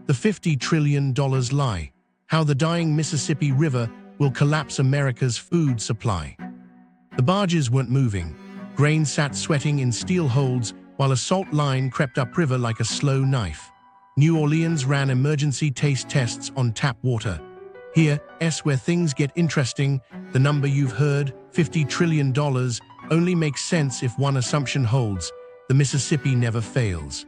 The $50 trillion lie. How the dying Mississippi River will collapse America's food supply. The barges weren't moving. Grain sat sweating in steel holds while a salt line crept upriver like a slow knife. New Orleans ran emergency taste tests on tap water. Here's where things get interesting. The number you've heard, $50 trillion, only makes sense if one assumption holds: the Mississippi never fails.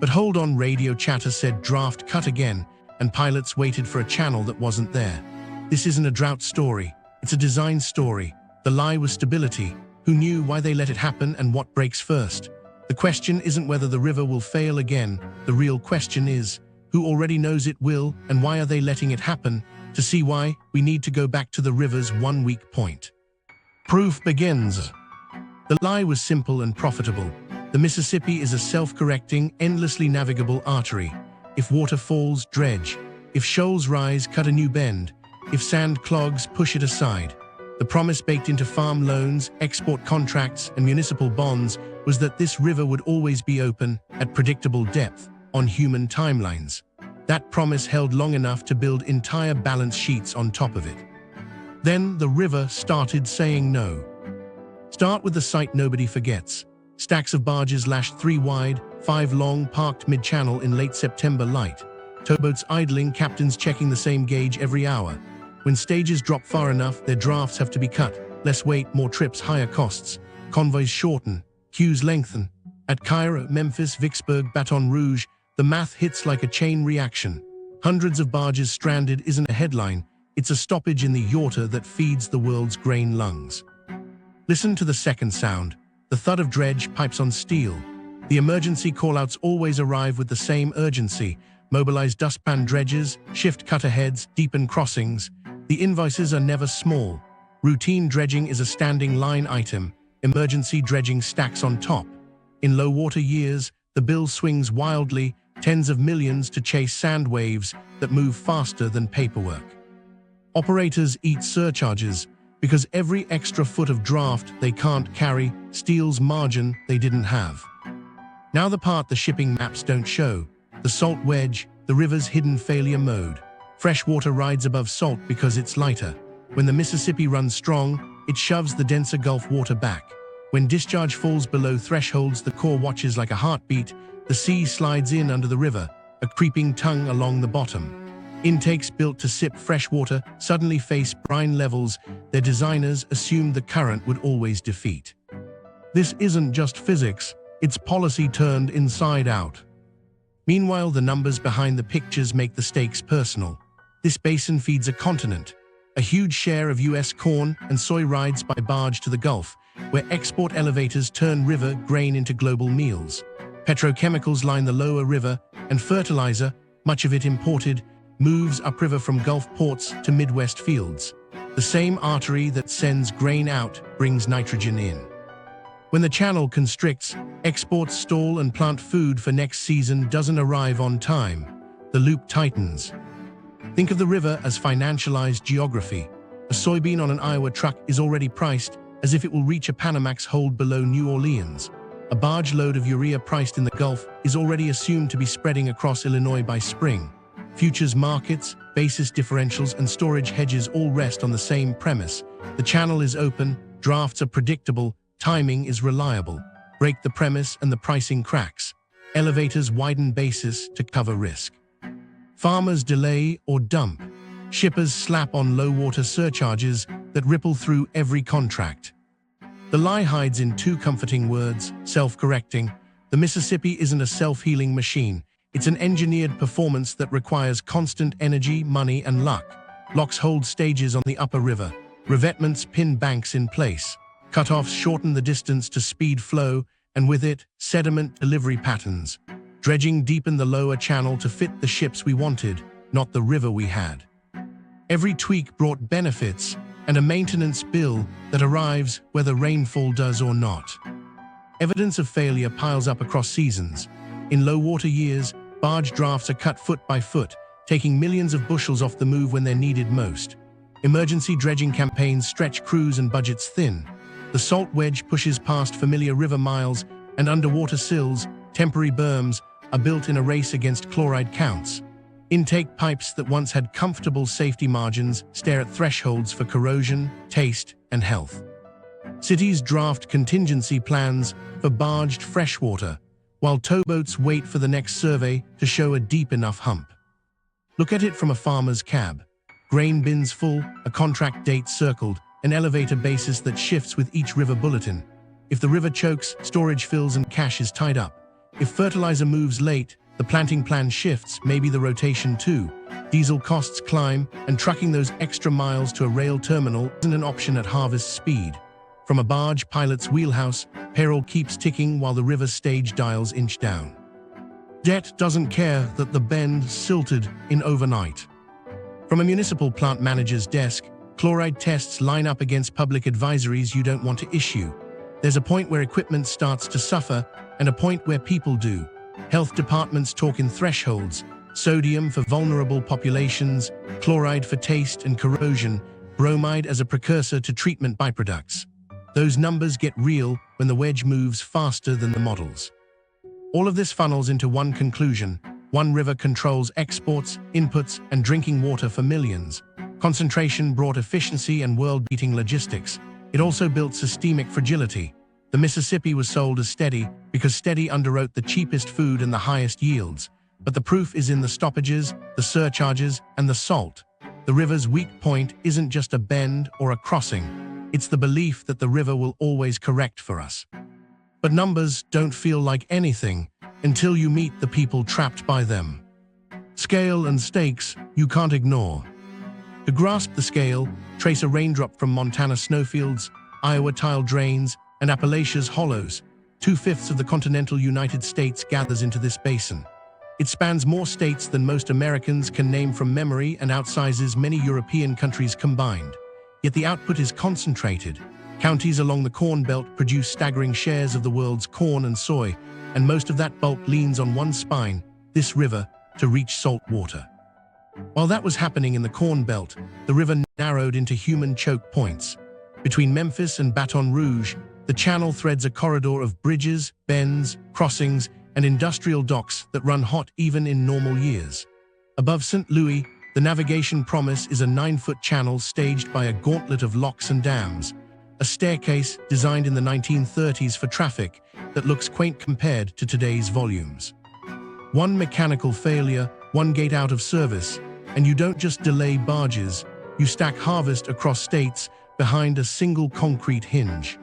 But hold on, radio chatter said draft cut again, and pilots waited for a channel that wasn't there. This isn't a drought story, it's a design story. The lie was stability. Who knew, why they let it happen, and what breaks first? The question isn't whether the river will fail again. The real question is, who already knows it will, and why are they letting it happen? To see why, we need to go back to the river's one weak point. Proof begins. The lie was simple and profitable. The Mississippi is a self-correcting, endlessly navigable artery. If water falls, dredge. If shoals rise, cut a new bend. If sand clogs, push it aside. The promise baked into farm loans, export contracts, and municipal bonds was that this river would always be open, at predictable depth, on human timelines. That promise held long enough to build entire balance sheets on top of it. Then the river started saying no. Start with the sight nobody forgets. Stacks of barges lashed 3 wide, 5 long, parked mid-channel in late September light. Towboats idling, captains checking the same gauge every hour. When stages drop far enough, their drafts have to be cut. Less weight, more trips, higher costs. Convoys shorten, queues lengthen. At Cairo, Memphis, Vicksburg, Baton Rouge, the math hits like a chain reaction. Hundreds of barges stranded isn't a headline, it's a stoppage in the yachter that feeds the world's grain lungs. Listen to the second sound, the thud of dredge pipes on steel. The emergency callouts always arrive with the same urgency. Mobilize dustpan dredges, shift cutter heads, deepen crossings. The invoices are never small. Routine dredging is a standing line item. Emergency dredging stacks on top. In low water years, the bill swings wildly, tens of millions to chase sand waves that move faster than paperwork. Operators eat surcharges because every extra foot of draft they can't carry steals margin they didn't have. Now the part the shipping maps don't show, the salt wedge, the river's hidden failure mode. Fresh water rides above salt because it's lighter. When the Mississippi runs strong, it shoves the denser Gulf water back. When discharge falls below thresholds, the core watches like a heartbeat. The sea slides in under the river, a creeping tongue along the bottom. Intakes built to sip fresh water suddenly face brine levels their designers assumed the current would always defeat. This isn't just physics, it's policy turned inside out. Meanwhile, the numbers behind the pictures make the stakes personal. This basin feeds a continent. A huge share of U.S. corn and soy rides by barge to the Gulf, where export elevators turn river grain into global meals. Petrochemicals line the lower river, and fertilizer, much of it imported, moves upriver from Gulf ports to Midwest fields. The same artery that sends grain out brings nitrogen in. When the channel constricts, exports stall and plant food for next season doesn't arrive on time. The loop tightens. Think of the river as financialized geography. A soybean on an Iowa truck is already priced as if it will reach a Panamax hold below New Orleans. A barge load of urea priced in the Gulf is already assumed to be spreading across Illinois by spring. Futures markets, basis differentials, and storage hedges all rest on the same premise. The channel is open, drafts are predictable, timing is reliable. Break the premise and the pricing cracks. Elevators widen basis to cover risk. Farmers delay or dump. Shippers slap on low-water surcharges that ripple through every contract. The lie hides in 2 comforting words: self-correcting. The Mississippi isn't a self-healing machine. It's an engineered performance that requires constant energy, money, and luck. Locks hold stages on the upper river. Revetments pin banks in place. Cutoffs shorten the distance to speed flow, and with it, sediment delivery patterns. Dredging deepened the lower channel to fit the ships we wanted, not the river we had. Every tweak brought benefits and a maintenance bill that arrives whether rainfall does or not. Evidence of failure piles up across seasons. In low water years, barge drafts are cut foot by foot, taking millions of bushels off the move when they're needed most. Emergency dredging campaigns stretch crews and budgets thin. The salt wedge pushes past familiar river miles, and underwater sills, temporary berms, are built in a race against chloride counts. Intake pipes that once had comfortable safety margins stare at thresholds for corrosion, taste, and health. Cities draft contingency plans for barged freshwater, while towboats wait for the next survey to show a deep enough hump. Look at it from a farmer's cab. Grain bins full, a contract date circled, an elevator basis that shifts with each river bulletin. If the river chokes, storage fills and cash is tied up. If fertilizer moves late, the planting plan shifts, maybe the rotation too. Diesel costs climb, and trucking those extra miles to a rail terminal isn't an option at harvest speed. From a barge pilot's wheelhouse, payroll keeps ticking while the river stage dials inch down. Debt doesn't care that the bend silted in overnight. From a municipal plant manager's desk, chloride tests line up against public advisories you don't want to issue. There's a point where equipment starts to suffer, and a point where people do. Health departments talk in thresholds: sodium for vulnerable populations, chloride for taste and corrosion, bromide as a precursor to treatment byproducts. Those numbers get real when the wedge moves faster than the models. All of this funnels into one conclusion: one river controls exports, inputs, and drinking water for millions. Concentration brought efficiency and world-beating logistics. It also built systemic fragility. The Mississippi was sold as steady because steady underwrote the cheapest food and the highest yields. But the proof is in the stoppages, the surcharges, and the salt. The river's weak point isn't just a bend or a crossing. It's the belief that the river will always correct for us. But numbers don't feel like anything until you meet the people trapped by them. Scale and stakes you can't ignore. To grasp the scale, trace a raindrop from Montana snowfields, Iowa tile drains, and Appalachia's hollows. 2/5 of the continental United States gathers into this basin. It spans more states than most Americans can name from memory and outsizes many European countries combined. Yet the output is concentrated. Counties along the Corn Belt produce staggering shares of the world's corn and soy, and most of that bulk leans on one spine, this river, to reach salt water. While that was happening in the Corn Belt, the river narrowed into human choke points. Between Memphis and Baton Rouge, the channel threads a corridor of bridges, bends, crossings, and industrial docks that run hot even in normal years. Above St. Louis, the navigation promise is a 9-foot channel staged by a gauntlet of locks and dams, a staircase designed in the 1930s for traffic that looks quaint compared to today's volumes. One mechanical failure, one gate out of service, and you don't just delay barges, you stack harvest across states behind a single concrete hinge.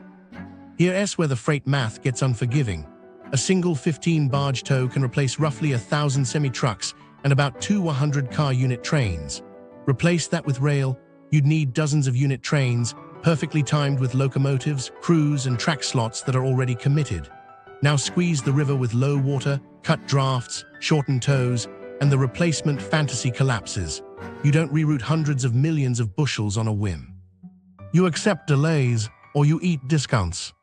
Here's where the freight math gets unforgiving. A single 15-barge tow can replace roughly 1,000 semi-trucks and about 2 100-car unit trains. Replace that with rail, you'd need dozens of unit trains, perfectly timed with locomotives, crews, and track slots that are already committed. Now squeeze the river with low water, cut drafts, shorten tows, and the replacement fantasy collapses. You don't reroute hundreds of millions of bushels on a whim. You accept delays, or you eat discounts.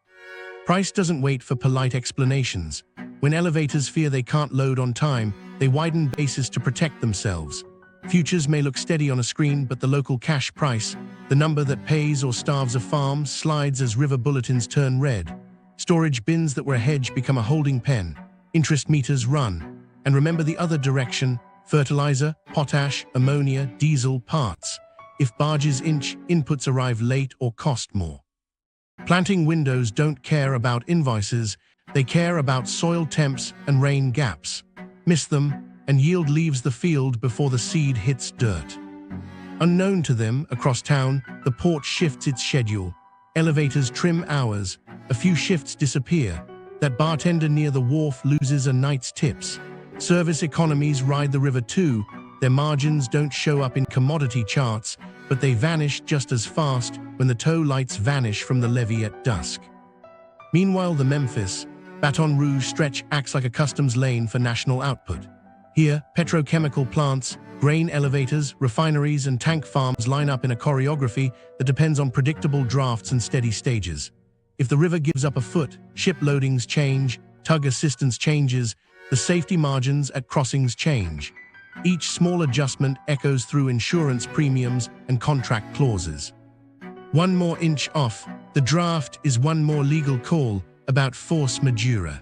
Price doesn't wait for polite explanations. When elevators fear they can't load on time, they widen bases to protect themselves. Futures may look steady on a screen, but the local cash price, the number that pays or starves a farm, slides as river bulletins turn red. Storage bins that were a hedge become a holding pen. Interest meters run. And remember the other direction: fertilizer, potash, ammonia, diesel, parts. If barges inch, inputs arrive late or cost more. Planting windows don't care about invoices, they care about soil temps and rain gaps. Miss them, and yield leaves the field before the seed hits dirt. Unknown to them, across town, the port shifts its schedule. Elevators trim hours, a few shifts disappear. That bartender near the wharf loses a night's tips. Service economies ride the river too. Their margins don't show up in commodity charts, but they vanish just as fast when the tow lights vanish from the levee at dusk. Meanwhile, the Memphis, Baton Rouge stretch acts like a customs lane for national output. Here, petrochemical plants, grain elevators, refineries, and tank farms line up in a choreography that depends on predictable drafts and steady stages. If the river gives up a foot, ship loadings change, tug assistance changes, the safety margins at crossings change. Each small adjustment echoes through insurance premiums and contract clauses. One more inch off, the draft is one more legal call about force majeure.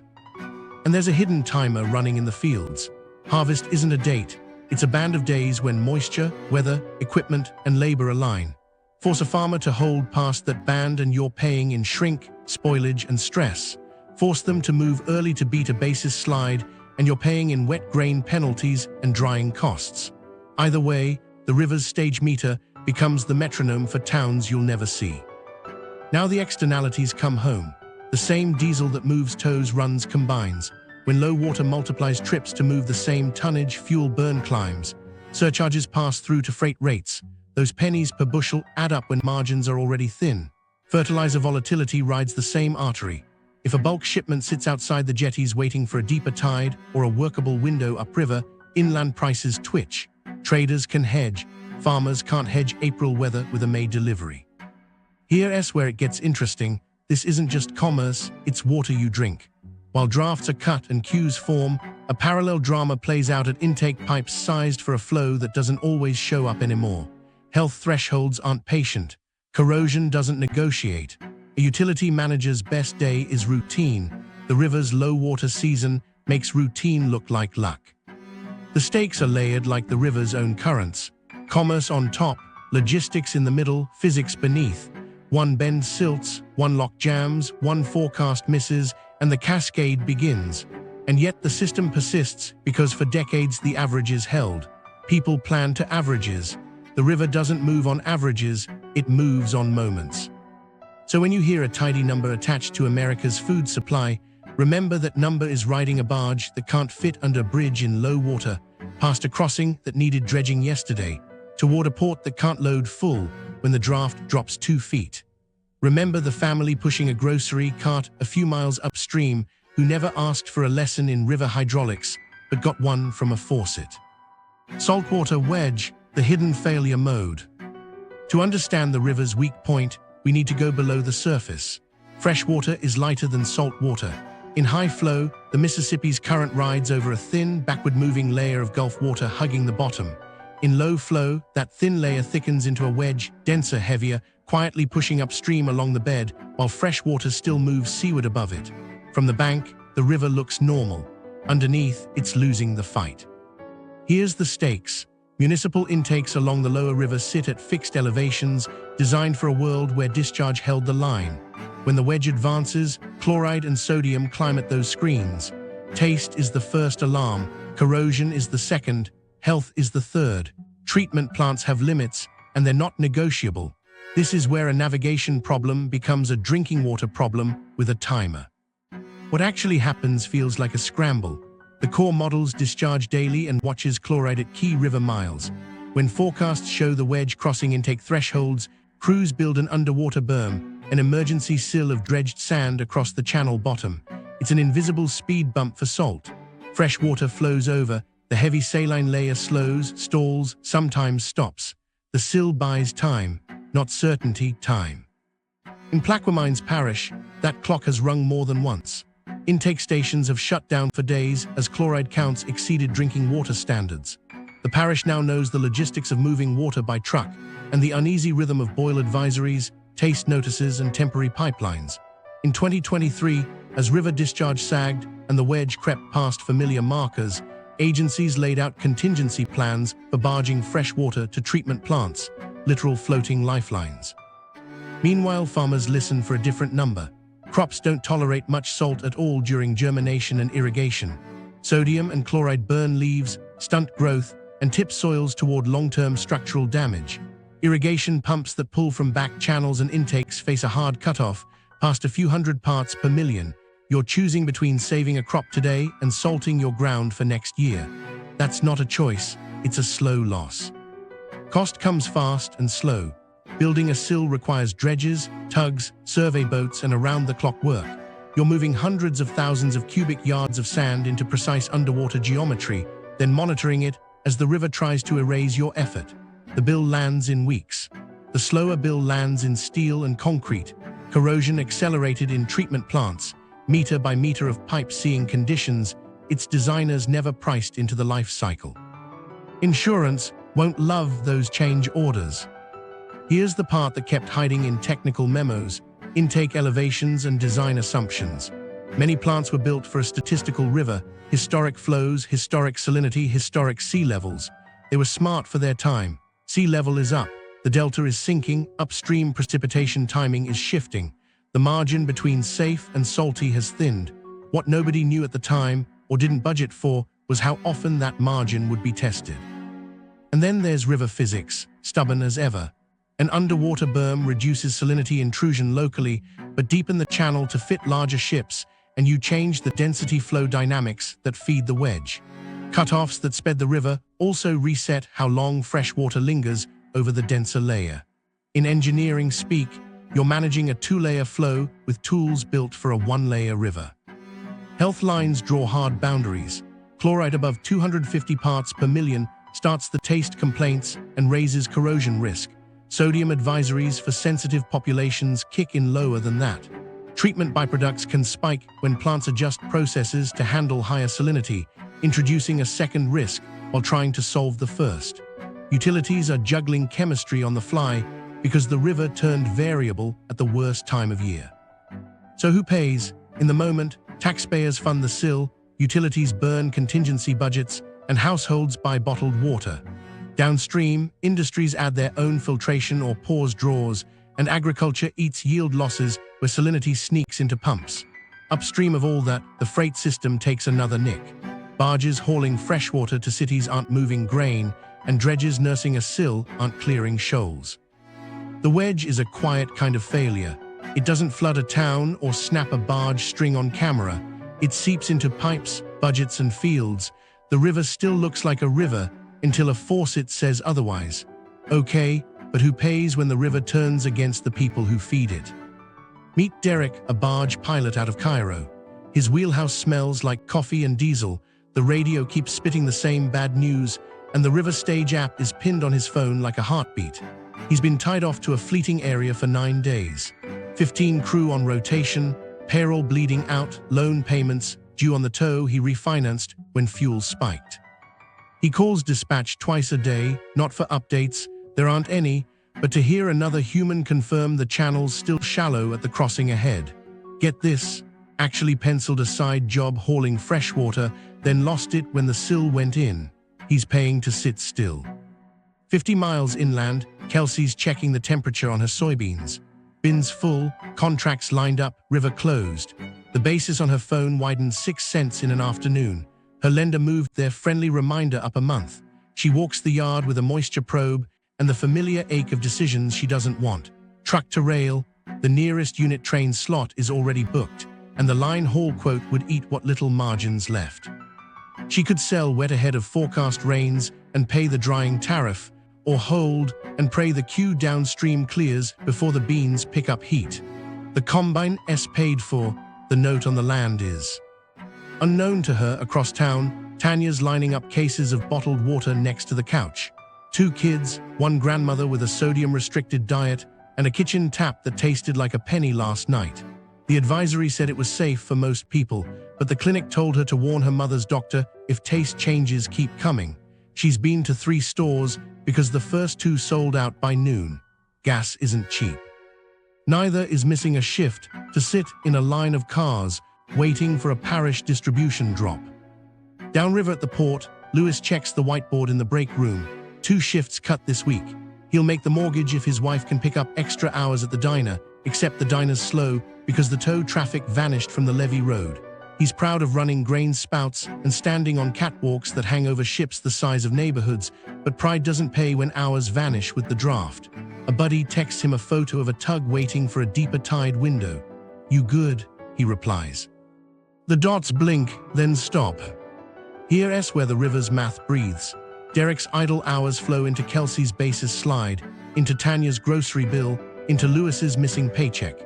And there's a hidden timer running in the fields. Harvest isn't a date, It's a band of days when moisture, weather, equipment, and labor align. Force a farmer to hold past that band and you're paying in shrink, spoilage, and stress. Force them to move early to beat a basis slide, and you're paying in wet grain penalties and drying costs. Either way, the river's stage meter becomes the metronome for towns you'll never see. Now the externalities come home. The same diesel that moves tows runs combines. When low water multiplies trips to move the same tonnage, fuel burn climbs. Surcharges pass through to freight rates. Those pennies per bushel add up when margins are already thin. Fertilizer volatility rides the same artery. If a bulk shipment sits outside the jetties waiting for a deeper tide or a workable window upriver, inland prices twitch. Traders can hedge. Farmers can't hedge April weather with a May delivery. Here's where it gets interesting. This isn't just commerce, it's water you drink. While drafts are cut and queues form, a parallel drama plays out at intake pipes sized for a flow that doesn't always show up anymore. Health thresholds aren't patient. Corrosion doesn't negotiate. A utility manager's best day is routine. The river's low water season makes routine look like luck. The stakes are layered like the river's own currents. Commerce on top, logistics in the middle, physics beneath. One bend silts, one lock jams, one forecast misses, and the cascade begins. And yet the system persists because for decades the average is held. People plan to averages. The river doesn't move on averages, it moves on moments. So when you hear a tidy number attached to America's food supply, remember that number is riding a barge that can't fit under a bridge in low water, past a crossing that needed dredging yesterday, toward a port that can't load full when the draft drops 2 feet. Remember the family pushing a grocery cart a few miles upstream who never asked for a lesson in river hydraulics, but got one from a faucet. Saltwater wedge, the hidden failure mode. To understand the river's weak point, we need to go below the surface. Fresh water is lighter than salt water. In high flow, the Mississippi's current rides over a thin, backward-moving layer of Gulf water hugging the bottom. In low flow, that thin layer thickens into a wedge, denser, heavier, quietly pushing upstream along the bed, while fresh water still moves seaward above it. From the bank, the river looks normal. Underneath, it's losing the fight. Here's the stakes. Municipal intakes along the lower river sit at fixed elevations, designed for a world where discharge held the line. When the wedge advances, chloride and sodium climb at those screens. Taste is the first alarm, corrosion is the second, health is the third. Treatment plants have limits, and they're not negotiable. This is where a navigation problem becomes a drinking water problem with a timer. What actually happens feels like a scramble. The core models discharge daily and watches chloride at key river miles. When forecasts show the wedge crossing intake thresholds, crews build an underwater berm, an emergency sill of dredged sand across the channel bottom. It's an invisible speed bump for salt. Fresh water flows over, the heavy saline layer slows, stalls, sometimes stops. The sill buys time, not certainty, time. In Plaquemines Parish, that clock has rung more than once. Intake stations have shut down for days as chloride counts exceeded drinking water standards. The parish now knows the logistics of moving water by truck and the uneasy rhythm of boil advisories, taste notices, and temporary pipelines. In 2023, as river discharge sagged and the wedge crept past familiar markers, agencies laid out contingency plans for barging fresh water to treatment plants, literal floating lifelines. Meanwhile, farmers listen for a different number. Crops don't tolerate much salt at all during germination and irrigation. Sodium and chloride burn leaves, stunt growth, and tip soils toward long-term structural damage. Irrigation pumps that pull from back channels and intakes face a hard cutoff, past a few hundred parts per million. You're choosing between saving a crop today and salting your ground for next year. That's not a choice, it's a slow loss. Cost comes fast and slow. Building a sill requires dredges, tugs, survey boats, and around-the-clock work. You're moving hundreds of thousands of cubic yards of sand into precise underwater geometry, then monitoring it as the river tries to erase your effort. The bill lands in weeks. The slower bill lands in steel and concrete, corrosion accelerated in treatment plants, meter by meter of pipe seeing conditions its designers never priced into the life cycle. Insurance won't love those change orders. Here's the part that kept hiding in technical memos, intake elevations, and design assumptions. Many plants were built for a statistical river, historic flows, historic salinity, historic sea levels. They were smart for their time. Sea level is up, the delta is sinking, upstream precipitation timing is shifting. The margin between safe and salty has thinned. What nobody knew at the time, or didn't budget for, was how often that margin would be tested. And then there's river physics, stubborn as ever. An underwater berm reduces salinity intrusion locally, but deepen the channel to fit larger ships, and you change the density flow dynamics that feed the wedge. Cutoffs that sped the river also reset how long fresh water lingers over the denser layer. In engineering speak, you're managing a two-layer flow with tools built for a one-layer river. Health lines draw hard boundaries. Chloride above 250 parts per million starts the taste complaints and raises corrosion risk. Sodium advisories for sensitive populations kick in lower than that. Treatment byproducts can spike when plants adjust processes to handle higher salinity, introducing a second risk while trying to solve the first. Utilities are juggling chemistry on the fly because the river turned variable at the worst time of year. So who pays? In the moment, taxpayers fund the sill, utilities burn contingency budgets, and households buy bottled water. Downstream, industries add their own filtration or pause draws, and agriculture eats yield losses where salinity sneaks into pumps. Upstream of all that, the freight system takes another nick. Barges hauling freshwater to cities aren't moving grain, and dredges nursing a sill aren't clearing shoals. The wedge is a quiet kind of failure. It doesn't flood a town or snap a barge string on camera. It seeps into pipes, budgets, and fields. The river still looks like a river until a faucet says otherwise. Okay, but who pays when the river turns against the people who feed it? Meet Derek, a barge pilot out of Cairo. His wheelhouse smells like coffee and diesel, the radio keeps spitting the same bad news, and the River Stage app is pinned on his phone like a heartbeat. He's been tied off to a fleeting area for 9 days. 15 crew on rotation, payroll bleeding out, loan payments due on the tow he refinanced when fuel spiked. He calls dispatch twice a day, not for updates, there aren't any, but to hear another human confirm the channel's still shallow at the crossing ahead. Get this, actually penciled a side job hauling freshwater, then lost it when the sill went in. He's paying to sit still. 50 miles inland, Kelsey's checking the temperature on her soybeans. Bins full, contracts lined up, river closed. The basis on her phone widened 6 cents in an afternoon. Her lender moved their friendly reminder up a month. She walks the yard with a moisture probe and the familiar ache of decisions she doesn't want. Truck to rail, the nearest unit train slot is already booked, and the line haul quote would eat what little margins left. She could sell wet ahead of forecast rains and pay the drying tariff, or hold and pray the queue downstream clears before the beans pick up heat. The combine is paid for, the note on the land is. Unknown to her across town, Tanya's lining up cases of bottled water next to the couch. 2 kids, 1 grandmother with a sodium-restricted diet, and a kitchen tap that tasted like a penny last night. The advisory said it was safe for most people, but the clinic told her to warn her mother's doctor if taste changes keep coming. She's been to 3 stores because the first 2 sold out by noon. Gas isn't cheap. Neither is missing a shift to sit in a line of cars waiting for a parish distribution drop. Downriver at the port, Lewis checks the whiteboard in the break room. 2 shifts cut this week. He'll make the mortgage if his wife can pick up extra hours at the diner, except the diner's slow because the tow traffic vanished from the levee road. He's proud of running grain spouts and standing on catwalks that hang over ships the size of neighborhoods, but pride doesn't pay when hours vanish with the draft. A buddy texts him a photo of a tug waiting for a deeper tide window. "You good?" he replies. The dots blink, then stop. Here's where the river's math breathes. Derek's idle hours flow into Kelsey's basis slide, into Tanya's grocery bill, into Lewis's missing paycheck.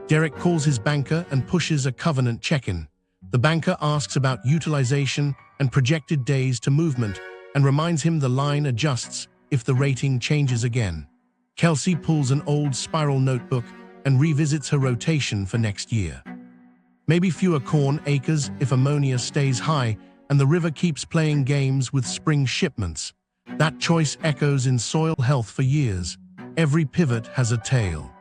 Derek calls his banker and pushes a covenant check-in. The banker asks about utilization and projected days to movement and reminds him the line adjusts if the rating changes again. Kelsey pulls an old spiral notebook and revisits her rotation for next year. Maybe fewer corn acres if ammonia stays high and the river keeps playing games with spring shipments. That choice echoes in soil health for years. Every pivot has a tail.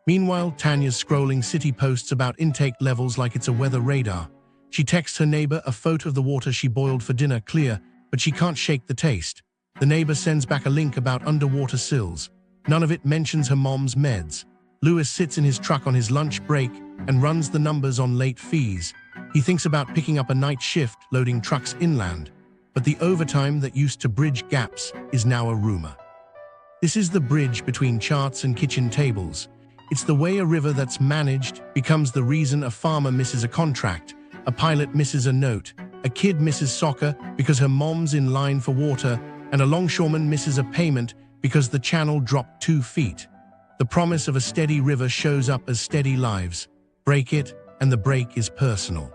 Meanwhile, Tanya's scrolling city posts about intake levels like it's a weather radar. She texts her neighbor a photo of the water she boiled for dinner, clear, but she can't shake the taste. The neighbor sends back a link about underwater sills. None of it mentions her mom's meds. Lewis sits in his truck on his lunch break and runs the numbers on late fees. He thinks about picking up a night shift loading trucks inland. But the overtime that used to bridge gaps is now a rumor. This is the bridge between charts and kitchen tables. It's the way a river that's managed becomes the reason a farmer misses a contract, a pilot misses a note, a kid misses soccer because her mom's in line for water, and a longshoreman misses a payment because the channel dropped 2 feet. The promise of a steady river shows up as steady lives. Break it, and the break is personal.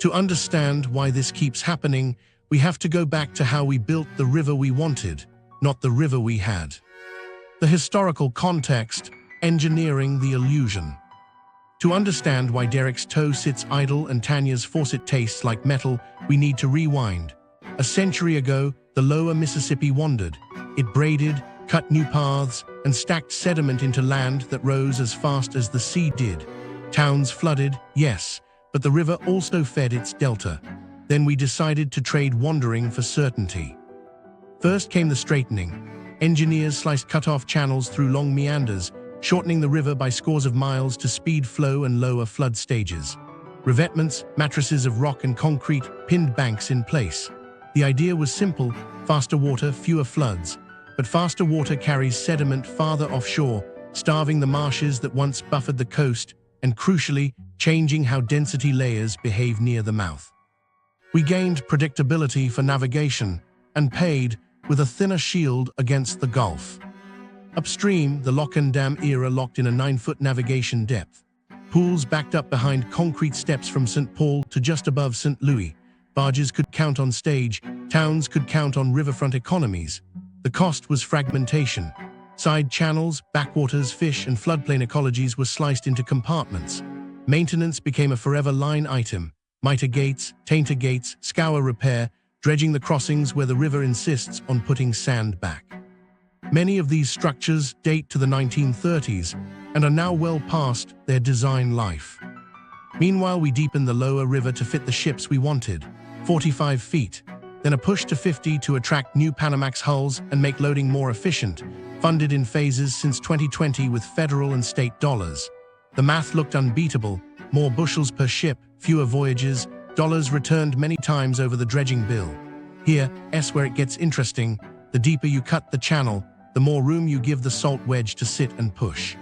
To understand why this keeps happening, we have to go back to how we built the river we wanted, not the river we had. The historical context, engineering the illusion. To understand why Derek's toe sits idle and Tanya's faucet tastes like metal, we need to rewind. A century ago, the lower Mississippi wandered. It braided, cut new paths, and stacked sediment into land that rose as fast as the sea did. Towns flooded, yes, but the river also fed its delta. Then we decided to trade wandering for certainty. First came the straightening. Engineers sliced cut-off channels through long meanders, shortening the river by scores of miles to speed flow and lower flood stages. Revetments, mattresses of rock and concrete, pinned banks in place. The idea was simple: faster water, fewer floods. But faster water carries sediment farther offshore, starving the marshes that once buffered the coast, and crucially, changing how density layers behave near the mouth. We gained predictability for navigation, and paid with a thinner shield against the Gulf. Upstream, the lock and dam era locked in a 9-foot navigation depth. Pools backed up behind concrete steps from St. Paul to just above St. Louis. Barges could count on stage, towns could count on riverfront economies. The cost was fragmentation. Side channels, backwaters, fish, and floodplain ecologies were sliced into compartments. Maintenance became a forever line item. Mitre gates, tainter gates, scour repair, dredging the crossings where the river insists on putting sand back. Many of these structures date to the 1930s and are now well past their design life. Meanwhile, we deepened the lower river to fit the ships we wanted, 45 feet, then a push to 50 to attract new Panamax hulls and make loading more efficient, funded in phases since 2020 with federal and state dollars. The math looked unbeatable: more bushels per ship, fewer voyages, dollars returned many times over the dredging bill. Here's where it gets interesting. The deeper you cut the channel, the more room you give the salt wedge to sit and push.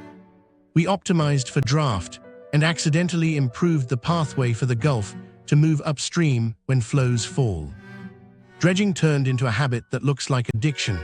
We optimized for draft and accidentally improved the pathway for the Gulf to move upstream when flows fall. Dredging turned into a habit that looks like addiction.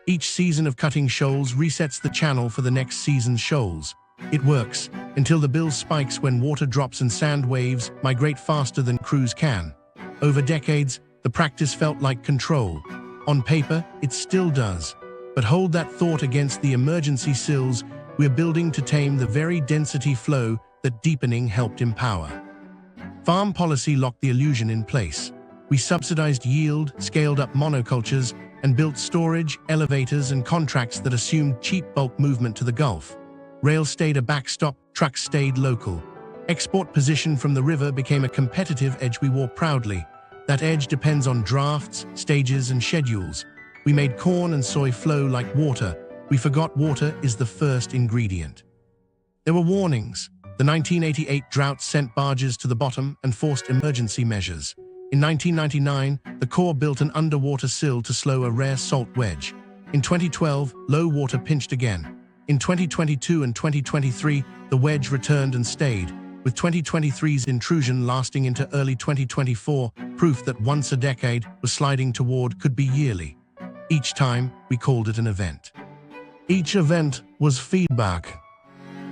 Each season of cutting shoals resets the channel for the next season's shoals. It works until the bill spikes when water drops and sand waves migrate faster than crews can. Over decades, the practice felt like control. On paper, it still does. But hold that thought against the emergency sills we're building to tame the very density flow that deepening helped empower. Farm policy locked the illusion in place. We subsidized yield, scaled up monocultures, and built storage, elevators, and contracts that assumed cheap bulk movement to the Gulf. Rail stayed a backstop, trucks stayed local. Export position from the river became a competitive edge we wore proudly. That edge depends on drafts, stages, and schedules. We made corn and soy flow like water. We forgot water is the first ingredient. There were warnings. The 1988 drought sent barges to the bottom and forced emergency measures. In 1999, the Corps built an underwater sill to slow a rare salt wedge. In 2012, low water pinched again. In 2022 and 2023, the wedge returned and stayed, with 2023's intrusion lasting into early 2024, proof that once a decade was sliding toward could be yearly. Each time, we called it an event. Each event was feedback.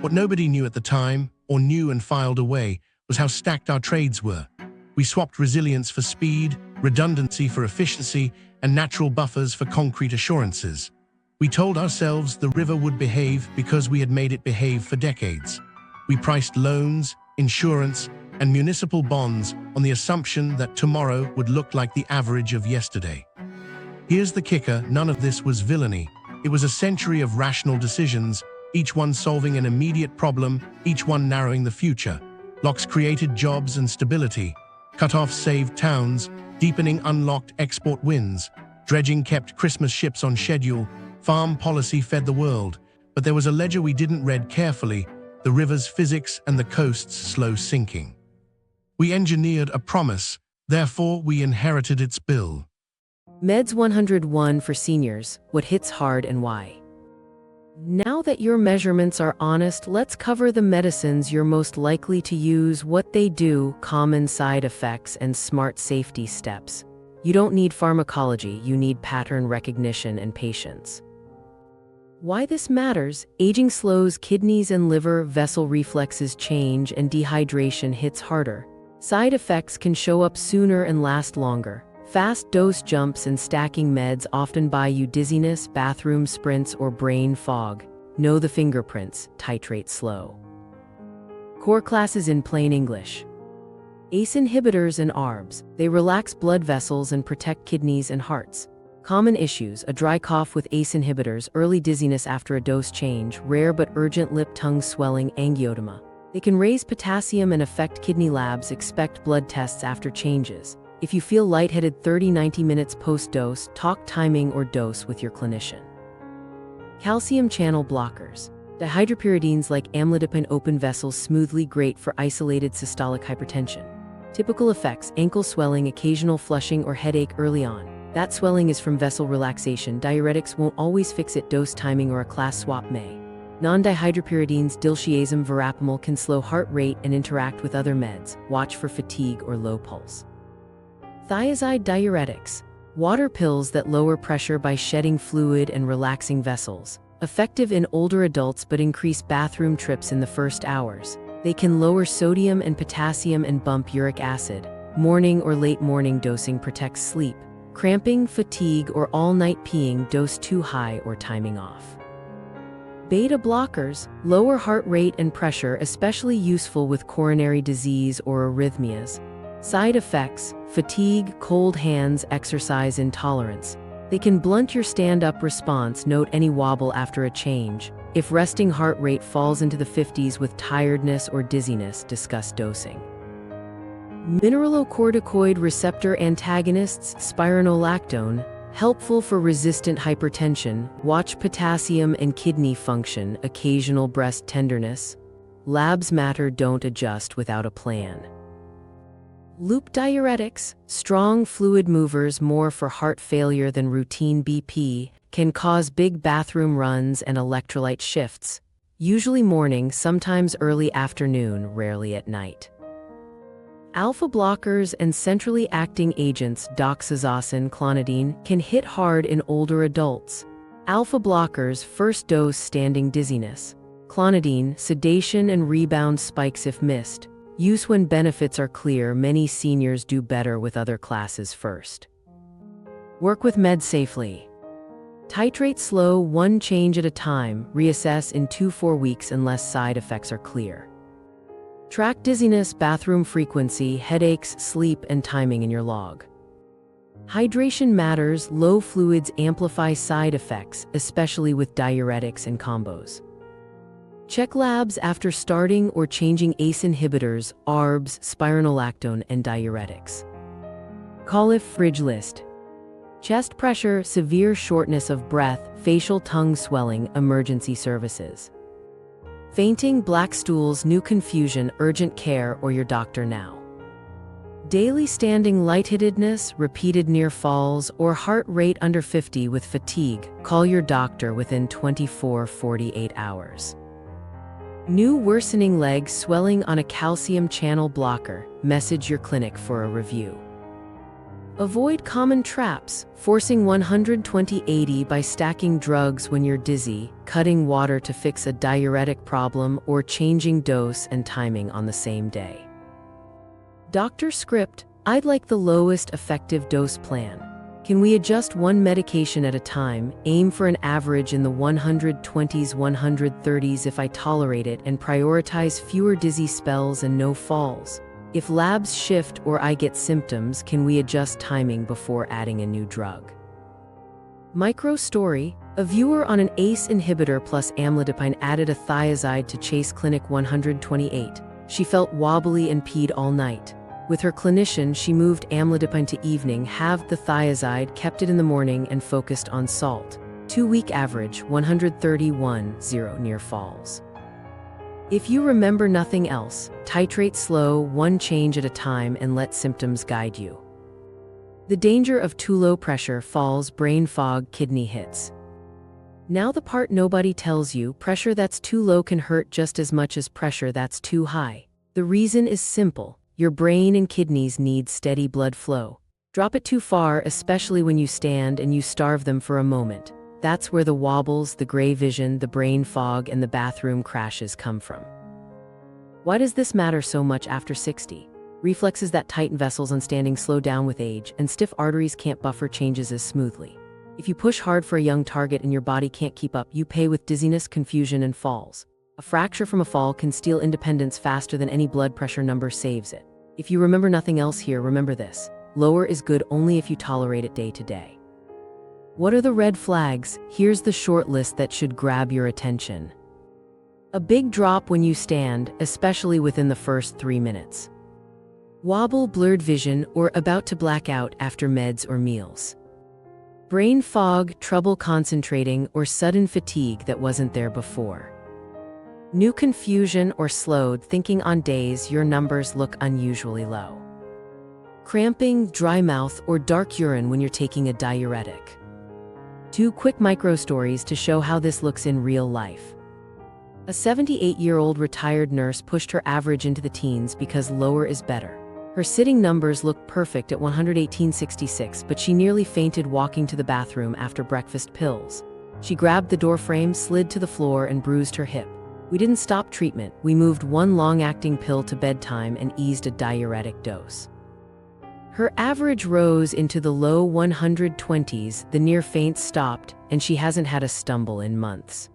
What nobody knew at the time, or knew and filed away, was how stacked our trades were. We swapped resilience for speed, redundancy for efficiency, and natural buffers for concrete assurances. We told ourselves the river would behave because we had made it behave for decades. We priced loans, insurance, and municipal bonds on the assumption that tomorrow would look like the average of yesterday. Here's the kicker: none of this was villainy. It was a century of rational decisions, each one solving an immediate problem, each one narrowing the future. Locks created jobs and stability. Cut-offs saved towns, deepening unlocked export wins. Dredging kept Christmas ships on schedule. Farm policy fed the world. But there was a ledger we didn't read carefully, the river's physics and the coast's slow sinking. We engineered a promise, therefore we inherited its bill. Meds 101 for seniors, what hits hard and why. Now that your measurements are honest, let's cover the medicines you're most likely to use, what they do, common side effects, and smart safety steps. You don't need pharmacology, you need pattern recognition and patience. Why this matters: aging slows kidneys and liver, vessel reflexes change, and dehydration hits harder. Side effects can show up sooner and last longer. Fast dose jumps and stacking meds often buy you dizziness, bathroom sprints, or brain fog. Know the fingerprints, titrate slow. Core classes in plain English. ACE inhibitors and ARBs. They relax blood vessels and protect kidneys and hearts. Common issues: a dry cough with ACE inhibitors, early dizziness after a dose change, rare but urgent lip-tongue swelling, angioedema. They can raise potassium and affect kidney labs. Expect blood tests after changes. If you feel lightheaded 30-90 minutes post-dose, talk timing or dose with your clinician. Calcium channel blockers. Dihydropyridines like amlodipine open vessels smoothly, great for isolated systolic hypertension. Typical effects: ankle swelling, occasional flushing or headache early on. That swelling is from vessel relaxation. Diuretics won't always fix it. Dose timing or a class swap may. Non-dihydropyridines, diltiazem, verapamil, can slow heart rate and interact with other meds. Watch for fatigue or low pulse. Thiazide diuretics. Water pills that lower pressure by shedding fluid and relaxing vessels. Effective in older adults but increase bathroom trips in the first hours. They can lower sodium and potassium and bump uric acid. Morning or late morning dosing protects sleep. Cramping, fatigue, or all-night peeing, dose too high or timing off. Beta blockers. Lower heart rate and pressure, especially useful with coronary disease or arrhythmias. Side effects: fatigue, cold hands, exercise intolerance. They can blunt your stand-up response. Note any wobble after a change. If resting heart rate falls into the 50s with tiredness or dizziness, discuss dosing. Mineralocorticoid receptor antagonists, spironolactone, helpful for resistant hypertension. Watch potassium and kidney function, occasional breast tenderness. Labs matter, don't adjust without a plan. Loop diuretics, strong fluid movers, more for heart failure than routine BP, can cause big bathroom runs and electrolyte shifts. Usually morning, sometimes early afternoon, rarely at night. Alpha blockers and centrally acting agents, doxazosin, clonidine, can hit hard in older adults. Alpha blockers, first dose standing dizziness. Clonidine, sedation and rebound spikes if missed. Use when benefits are clear. Many seniors do better with other classes first. Work with meds safely. Titrate slow, one change at a time. Reassess in 2-4 weeks unless side effects are clear. Track dizziness, bathroom frequency, headaches, sleep, and timing in your log. Hydration matters. Low fluids amplify side effects, especially with diuretics and combos. Check labs after starting or changing ACE inhibitors, ARBs, spironolactone, and diuretics. Call if fridge list. Chest pressure, severe shortness of breath, facial tongue swelling, emergency services. Fainting, black stools, new confusion, urgent care or your doctor now. Daily standing lightheadedness, repeated near falls, or heart rate under 50 with fatigue, call your doctor within 24-48 hours. New worsening leg swelling on a calcium channel blocker, message your clinic for a review. Avoid common traps, forcing 120/80 by stacking drugs when you're dizzy, cutting water to fix a diuretic problem, or changing dose and timing on the same day. Doctor script: I'd like the lowest effective dose plan. Can we adjust one medication at a time, aim for an average in the 120s, 130s if I tolerate it, and prioritize fewer dizzy spells and no falls? If labs shift or I get symptoms, can we adjust timing before adding a new drug? Micro story: a viewer on an ACE inhibitor plus amlodipine added a thiazide to Chase Clinic 128. She felt wobbly and peed all night. With her clinician, she moved amlodipine to evening, halved the thiazide, kept it in the morning, and focused on salt. 2-week average, 131.0 near falls. If you remember nothing else, titrate slow, one change at a time, and let symptoms guide you. The danger of too low pressure: falls, brain fog, kidney hits. Now the part nobody tells you: pressure that's too low can hurt just as much as pressure that's too high. The reason is simple: your brain and kidneys need steady blood flow. Drop it too far, especially when you stand, and you starve them for a moment. That's where the wobbles, the gray vision, the brain fog, and the bathroom crashes come from. Why does this matter so much after 60? Reflexes that tighten vessels on standing slow down with age, and stiff arteries can't buffer changes as smoothly. If you push hard for a young target and your body can't keep up, you pay with dizziness, confusion, and falls. A fracture from a fall can steal independence faster than any blood pressure number saves it. If you remember nothing else here, remember this: lower is good only if you tolerate it day to day. What are the red flags? Here's the short list that should grab your attention. A big drop when you stand, especially within the first 3 minutes. Wobble, blurred vision, or about to black out after meds or meals. Brain fog, trouble concentrating, or sudden fatigue that wasn't there before. New confusion or slowed thinking on days your numbers look unusually low. Cramping, dry mouth, or dark urine when you're taking a diuretic. 2 quick micro stories to show how this looks in real life. A 78-year-old retired nurse pushed her average into the teens because lower is better. Her sitting numbers looked perfect at 118/66, but she nearly fainted walking to the bathroom after breakfast pills. She grabbed the door frame, slid to the floor, and bruised her hip. We didn't stop treatment. We moved one long-acting pill to bedtime and eased a diuretic dose. Her average rose into the low 120s, the near faint stopped, and she hasn't had a stumble in months.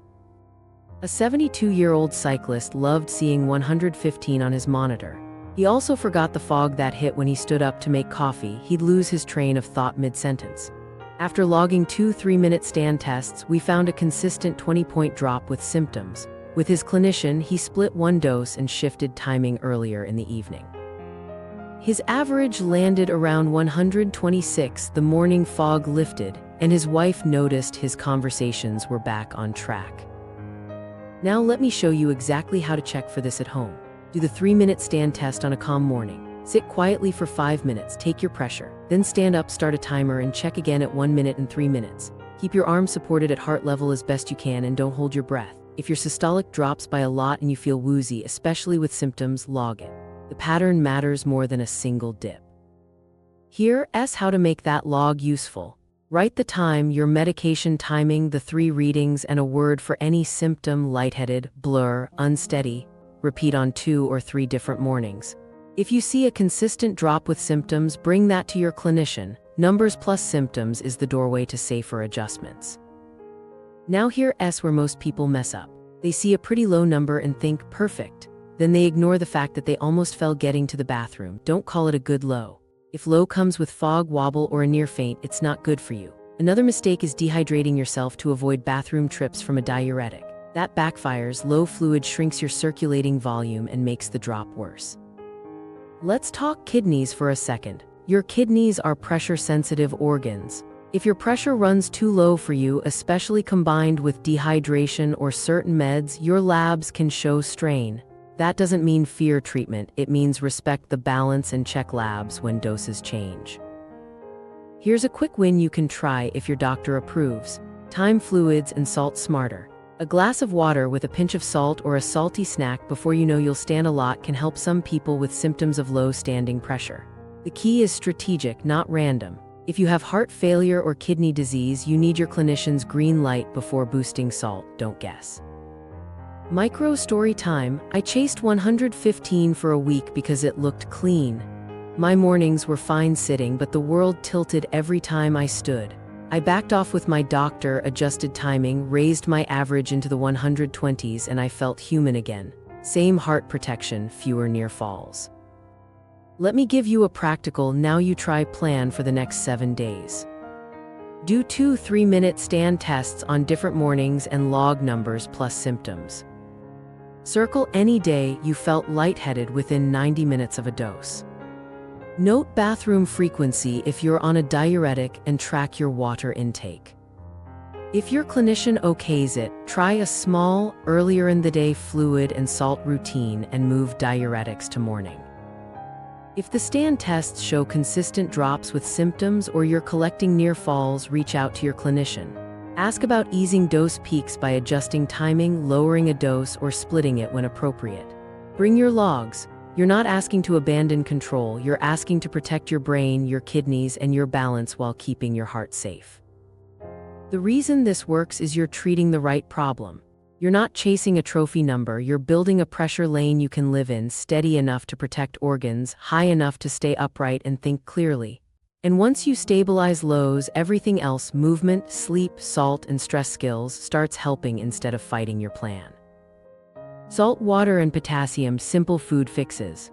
A 72-year-old cyclist loved seeing 115 on his monitor. He also forgot the fog that hit when he stood up to make coffee. He'd lose his train of thought mid-sentence. After logging 2 3-minute stand tests, we found a consistent 20-point drop with symptoms. With his clinician, he split one dose and shifted timing earlier in the evening. His average landed around 126. The morning fog lifted, and his wife noticed his conversations were back on track. Now let me show you exactly how to check for this at home. Do the 3-minute stand test on a calm morning. Sit quietly for 5 minutes, take your pressure, then stand up, start a timer, and check again at 1 minute and 3 minutes. Keep your arms supported at heart level as best you can and don't hold your breath. If your systolic drops by a lot and you feel woozy, especially with symptoms, log it. The pattern matters more than a single dip. Here's how to make that log useful. Write the time, your medication timing, the 3 readings, and a word for any symptom: lightheaded, blur, unsteady. Repeat on 2 or 3 different mornings. If you see a consistent drop with symptoms, bring that to your clinician. Numbers plus symptoms is the doorway to safer adjustments. Now here's where most people mess up. They see a pretty low number and think, perfect. Then they ignore the fact that they almost fell getting to the bathroom. Don't call it a good low. If low comes with fog, wobble, or a near faint, it's not good for you. Another mistake is dehydrating yourself to avoid bathroom trips from a diuretic. That backfires. Low fluid shrinks your circulating volume and makes the drop worse. Let's talk kidneys for a second. Your kidneys are pressure-sensitive organs. If your pressure runs too low for you, especially combined with dehydration or certain meds, your labs can show strain. That doesn't mean fear treatment. It means respect the balance and check labs when doses change. Here's a quick win you can try if your doctor approves. Time fluids and salt smarter. A glass of water with a pinch of salt or a salty snack before you know you'll stand a lot can help some people with symptoms of low standing pressure. The key is strategic, not random. If you have heart failure or kidney disease, you need your clinician's green light before boosting salt. Don't guess. Micro story time. I chased 115 for a week because it looked clean. My mornings were fine sitting, but the world tilted every time I stood. I backed off with my doctor, adjusted timing, raised my average into the 120s, and I felt human again. Same heart protection, fewer near falls. Let me give you a practical now you try plan for the next 7 days. Do 2 3-minute stand tests on different mornings and log numbers plus symptoms. Circle any day you felt lightheaded within 90 minutes of a dose. Note bathroom frequency if you're on a diuretic and track your water intake. If your clinician okays it, try a small, earlier in the day fluid and salt routine and move diuretics to morning. If the stand tests show consistent drops with symptoms or you're collecting near falls, reach out to your clinician. Ask about easing dose peaks by adjusting timing, lowering a dose, or splitting it when appropriate. Bring your logs. You're not asking to abandon control, you're asking to protect your brain, your kidneys, and your balance while keeping your heart safe. The reason this works is you're treating the right problem. You're not chasing a trophy number, you're building a pressure lane you can live in, steady enough to protect organs, high enough to stay upright and think clearly. And once you stabilize lows, everything else, movement, sleep, salt, and stress skills, starts helping instead of fighting your plan. Salt, water, and potassium, simple food fixes.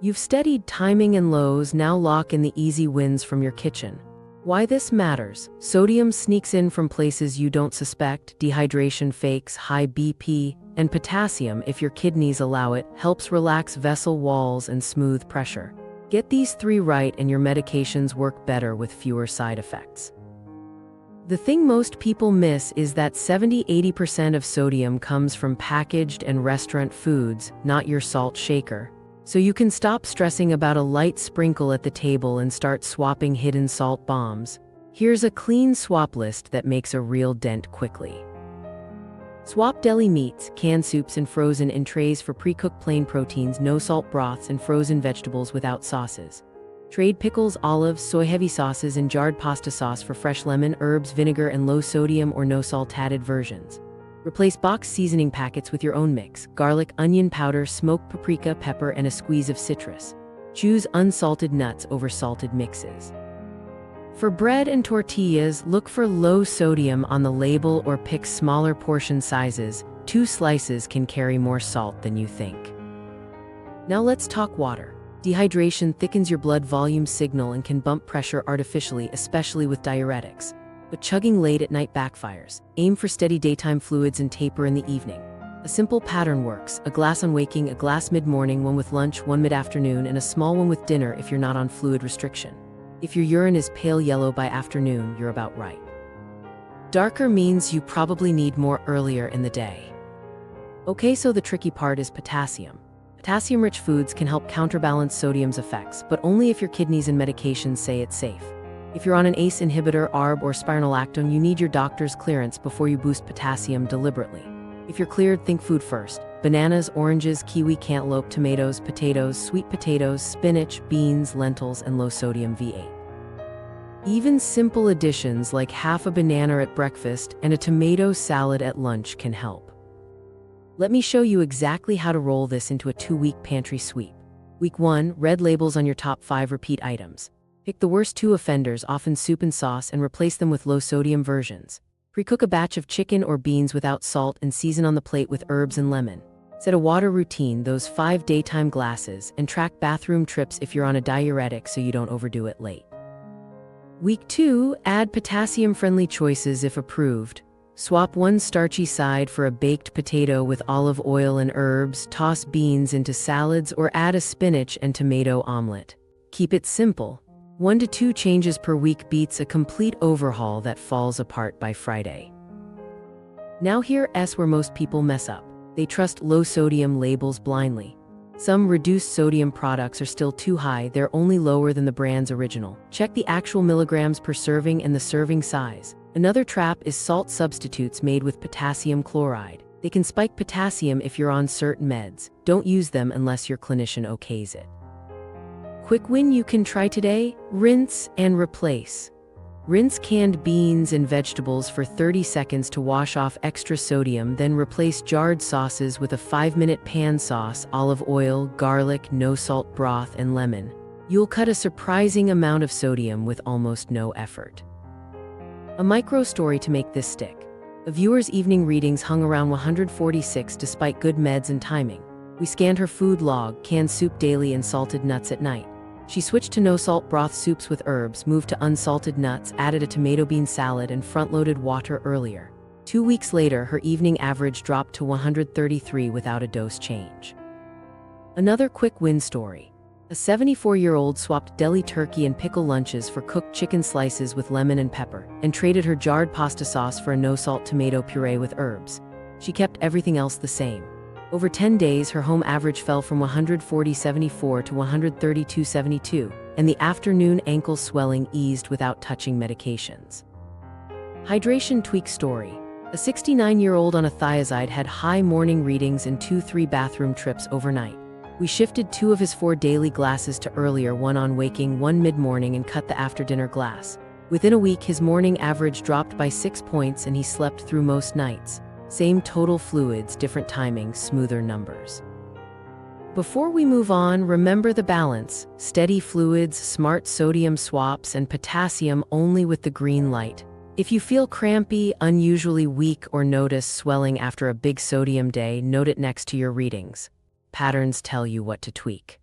You've studied timing and lows, now lock in the easy wins from your kitchen. Why this matters: sodium sneaks in from places you don't suspect, dehydration fakes high BP, and potassium, if your kidneys allow it, helps relax vessel walls and smooth pressure. Get these 3 right and your medications work better with fewer side effects. The thing most people miss is that 70–80% of sodium comes from packaged and restaurant foods, not your salt shaker. So you can stop stressing about a light sprinkle at the table and start swapping hidden salt bombs. Here's a clean swap list that makes a real dent quickly. Swap deli meats, canned soups, and frozen in trays for pre-cooked plain proteins, no salt broths, and frozen vegetables without sauces. Trade pickles, olives, soy-heavy sauces, and jarred pasta sauce for fresh lemon, herbs, vinegar, and low-sodium or no-salt-added versions. Replace box seasoning packets with your own mix: garlic, onion powder, smoked paprika, pepper, and a squeeze of citrus. Choose unsalted nuts over salted mixes. For bread and tortillas, look for low sodium on the label or pick smaller portion sizes. 2 slices can carry more salt than you think. Now let's talk water. Dehydration thickens your blood volume signal and can bump pressure artificially, especially with diuretics. But chugging late at night backfires. Aim for steady daytime fluids and taper in the evening. A simple pattern works: a glass on waking, a glass mid-morning, one with lunch, one mid-afternoon, and a small one with dinner if you're not on fluid restriction. If your urine is pale yellow by afternoon, you're about right. Darker means you probably need more earlier in the day. Okay, so the tricky part is potassium. Potassium-rich foods can help counterbalance sodium's effects, but only if your kidneys and medications say it's safe. If you're on an ACE inhibitor, ARB, or spironolactone, you need your doctor's clearance before you boost potassium deliberately. If you're cleared, think food first. Bananas, oranges, kiwi, cantaloupe, tomatoes, potatoes, sweet potatoes, spinach, beans, lentils, and low-sodium V8. Even simple additions like half a banana at breakfast and a tomato salad at lunch can help. Let me show you exactly how to roll this into a 2-week pantry sweep. Week 1, red labels on your top 5 repeat items. Pick the worst 2 offenders, often soup and sauce, and replace them with low-sodium versions. Pre-cook a batch of chicken or beans without salt and season on the plate with herbs and lemon. Set a water routine, those 5 daytime glasses, and track bathroom trips if you're on a diuretic so you don't overdo it late. Week 2, add potassium-friendly choices if approved. Swap 1 starchy side for a baked potato with olive oil and herbs, toss beans into salads, or add a spinach and tomato omelet. Keep it simple. 1 to 2 changes per week beats a complete overhaul that falls apart by Friday. Now here's where most people mess up. They trust low-sodium labels blindly. Some reduced sodium products are still too high, they're only lower than the brand's original. Check the actual milligrams per serving and the serving size. Another trap is salt substitutes made with potassium chloride. They can spike potassium if you're on certain meds. Don't use them unless your clinician okays it. Quick win you can try today: rinse and replace. Rinse canned beans and vegetables for 30 seconds to wash off extra sodium, then replace jarred sauces with a 5-minute pan sauce, olive oil, garlic, no salt broth, and lemon. You'll cut a surprising amount of sodium with almost no effort. A micro story to make this stick. A viewer's evening readings hung around 146 despite good meds and timing. We scanned her food log: canned soup daily and salted nuts at night. She switched to no-salt broth soups with herbs, moved to unsalted nuts, added a tomato bean salad, and front-loaded water earlier. 2 weeks later, her evening average dropped to 133 without a dose change. Another quick win story. A 74-year-old swapped deli turkey and pickle lunches for cooked chicken slices with lemon and pepper, and traded her jarred pasta sauce for a no-salt tomato puree with herbs. She kept everything else the same. Over 10 days, her home average fell from 140.74 to 132.72, and the afternoon ankle swelling eased without touching medications. Hydration tweak story. A 69-year-old on a thiazide had high morning readings and 2-3 bathroom trips overnight. We shifted 2 of his 4 daily glasses to earlier, 1 on waking, 1 mid-morning, and cut the after-dinner glass. Within a week, his morning average dropped by 6 points and he slept through most nights. Same total fluids, different timing, smoother numbers. Before we move on, remember the balance: steady fluids, smart sodium swaps, and potassium only with the green light. If you feel crampy, unusually weak, or notice swelling after a big sodium day, note it next to your readings. Patterns tell you what to tweak.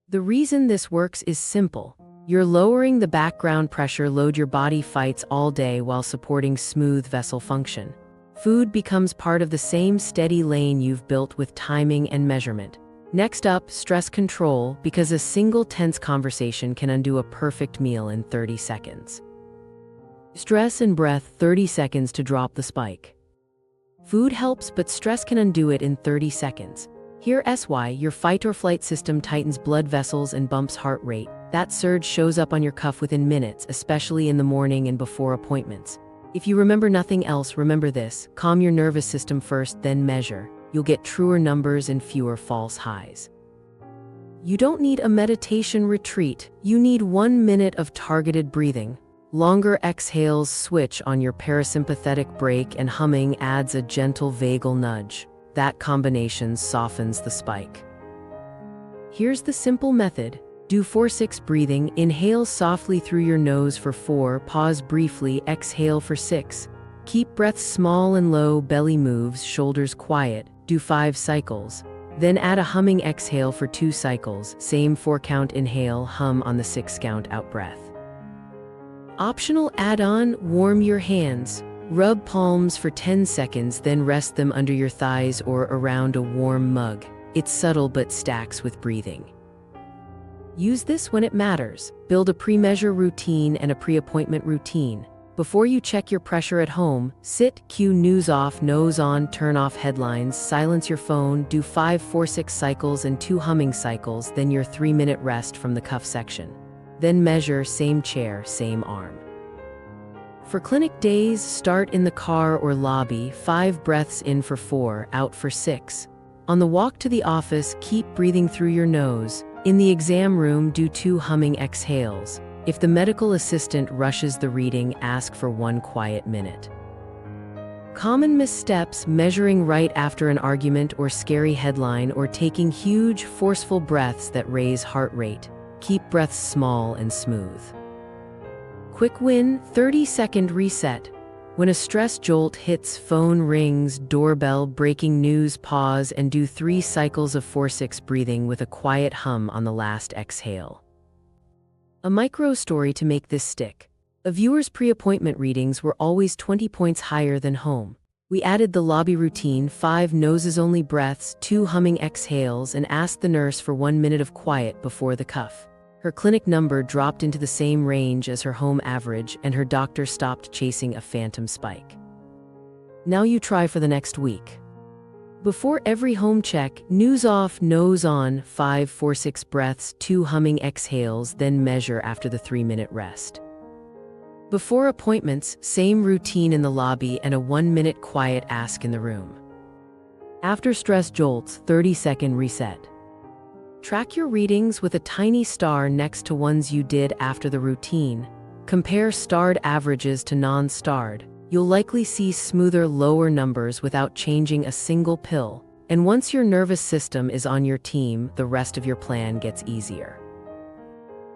The reason this works is simple. You're lowering the background pressure load your body fights all day while supporting smooth vessel function. Food becomes part of the same steady lane you've built with timing and measurement. Next up, stress control, because a single tense conversation can undo a perfect meal in 30 seconds. Stress and breath, 30 seconds to drop the spike. Food helps, but stress can undo it in 30 seconds. Here's why: your fight or flight system tightens blood vessels and bumps heart rate. That surge shows up on your cuff within minutes, especially in the morning and before appointments. If you remember nothing else, remember this: calm your nervous system first, then measure. You'll get truer numbers and fewer false highs. You don't need a meditation retreat. You need 1 minute of targeted breathing. Longer exhales switch on your parasympathetic brake, and humming adds a gentle vagal nudge. That combination softens the spike. Here's the simple method. Do 4-6 breathing. Inhale softly through your nose for 4, pause briefly, exhale for 6. Keep breath small and low, belly moves, shoulders quiet. Do 5 cycles. Then add a humming exhale for 2 cycles. Same 4-count inhale, hum on the 6-count out breath. Optional add-on: warm your hands. Rub palms for 10 seconds, then rest them under your thighs or around a warm mug. It's subtle but stacks with breathing. Use this when it matters. Build a pre-measure routine and a pre-appointment routine. Before you check your pressure at home, sit, cue news off, nose on, turn off headlines, silence your phone, do 5 4-6 cycles and 2 humming cycles, then your 3-minute rest from the cuff section. Then measure, same chair, same arm. For clinic days, start in the car or lobby, 5 breaths in for 4, out for 6. On the walk to the office, keep breathing through your nose. In the exam room, do 2 humming exhales. If the medical assistant rushes the reading, ask for 1 quiet minute. Common missteps: measuring right after an argument or scary headline, or taking huge, forceful breaths that raise heart rate. Keep breaths small and smooth. Quick win: 30-second reset. When a stress jolt hits, phone rings, doorbell, breaking news, pause and do 3 cycles of 4-6 breathing with a quiet hum on the last exhale. A micro story to make this stick. A viewer's pre-appointment readings were always 20 points higher than home. We added the lobby routine: 5 noses-only breaths, 2 humming exhales, and asked the nurse for 1 minute of quiet before the cuff. Her clinic number dropped into the same range as her home average, and her doctor stopped chasing a phantom spike. Now you try for the next week. Before every home check, news off, nose on, 5 4-6 breaths, 2 humming exhales, then measure after the 3-minute rest. Before appointments, same routine in the lobby and a 1-minute quiet ask in the room. After stress jolts, 30-second reset. Track your readings with a tiny star next to ones you did after the routine. Compare starred averages to non-starred. You'll likely see smoother, lower numbers without changing a single pill. And once your nervous system is on your team, the rest of your plan gets easier.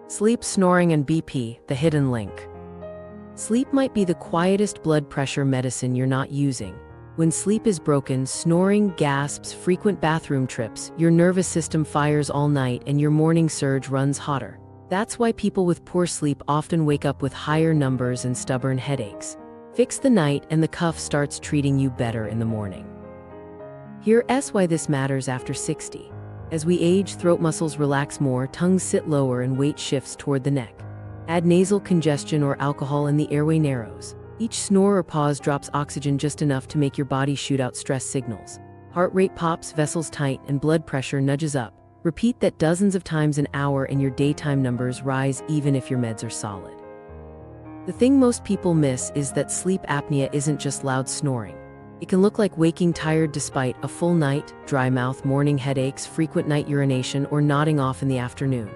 Sleep, snoring, and BP, the hidden link. Sleep might be the quietest blood pressure medicine you're not using. When sleep is broken, snoring, gasps, frequent bathroom trips, your nervous system fires all night and your morning surge runs hotter. That's why people with poor sleep often wake up with higher numbers and stubborn headaches. Fix the night and the cuff starts treating you better in the morning. Here's why this matters after 60. As we age, throat muscles relax more, tongues sit lower, and weight shifts toward the neck. Add nasal congestion or alcohol and the airway narrows. Each snore or pause drops oxygen just enough to make your body shoot out stress signals. Heart rate pops, vessels tight, and blood pressure nudges up. Repeat that dozens of times an hour and your daytime numbers rise even if your meds are solid. The thing most people miss is that sleep apnea isn't just loud snoring. It can look like waking tired despite a full night, dry mouth, morning headaches, frequent night urination, or nodding off in the afternoon.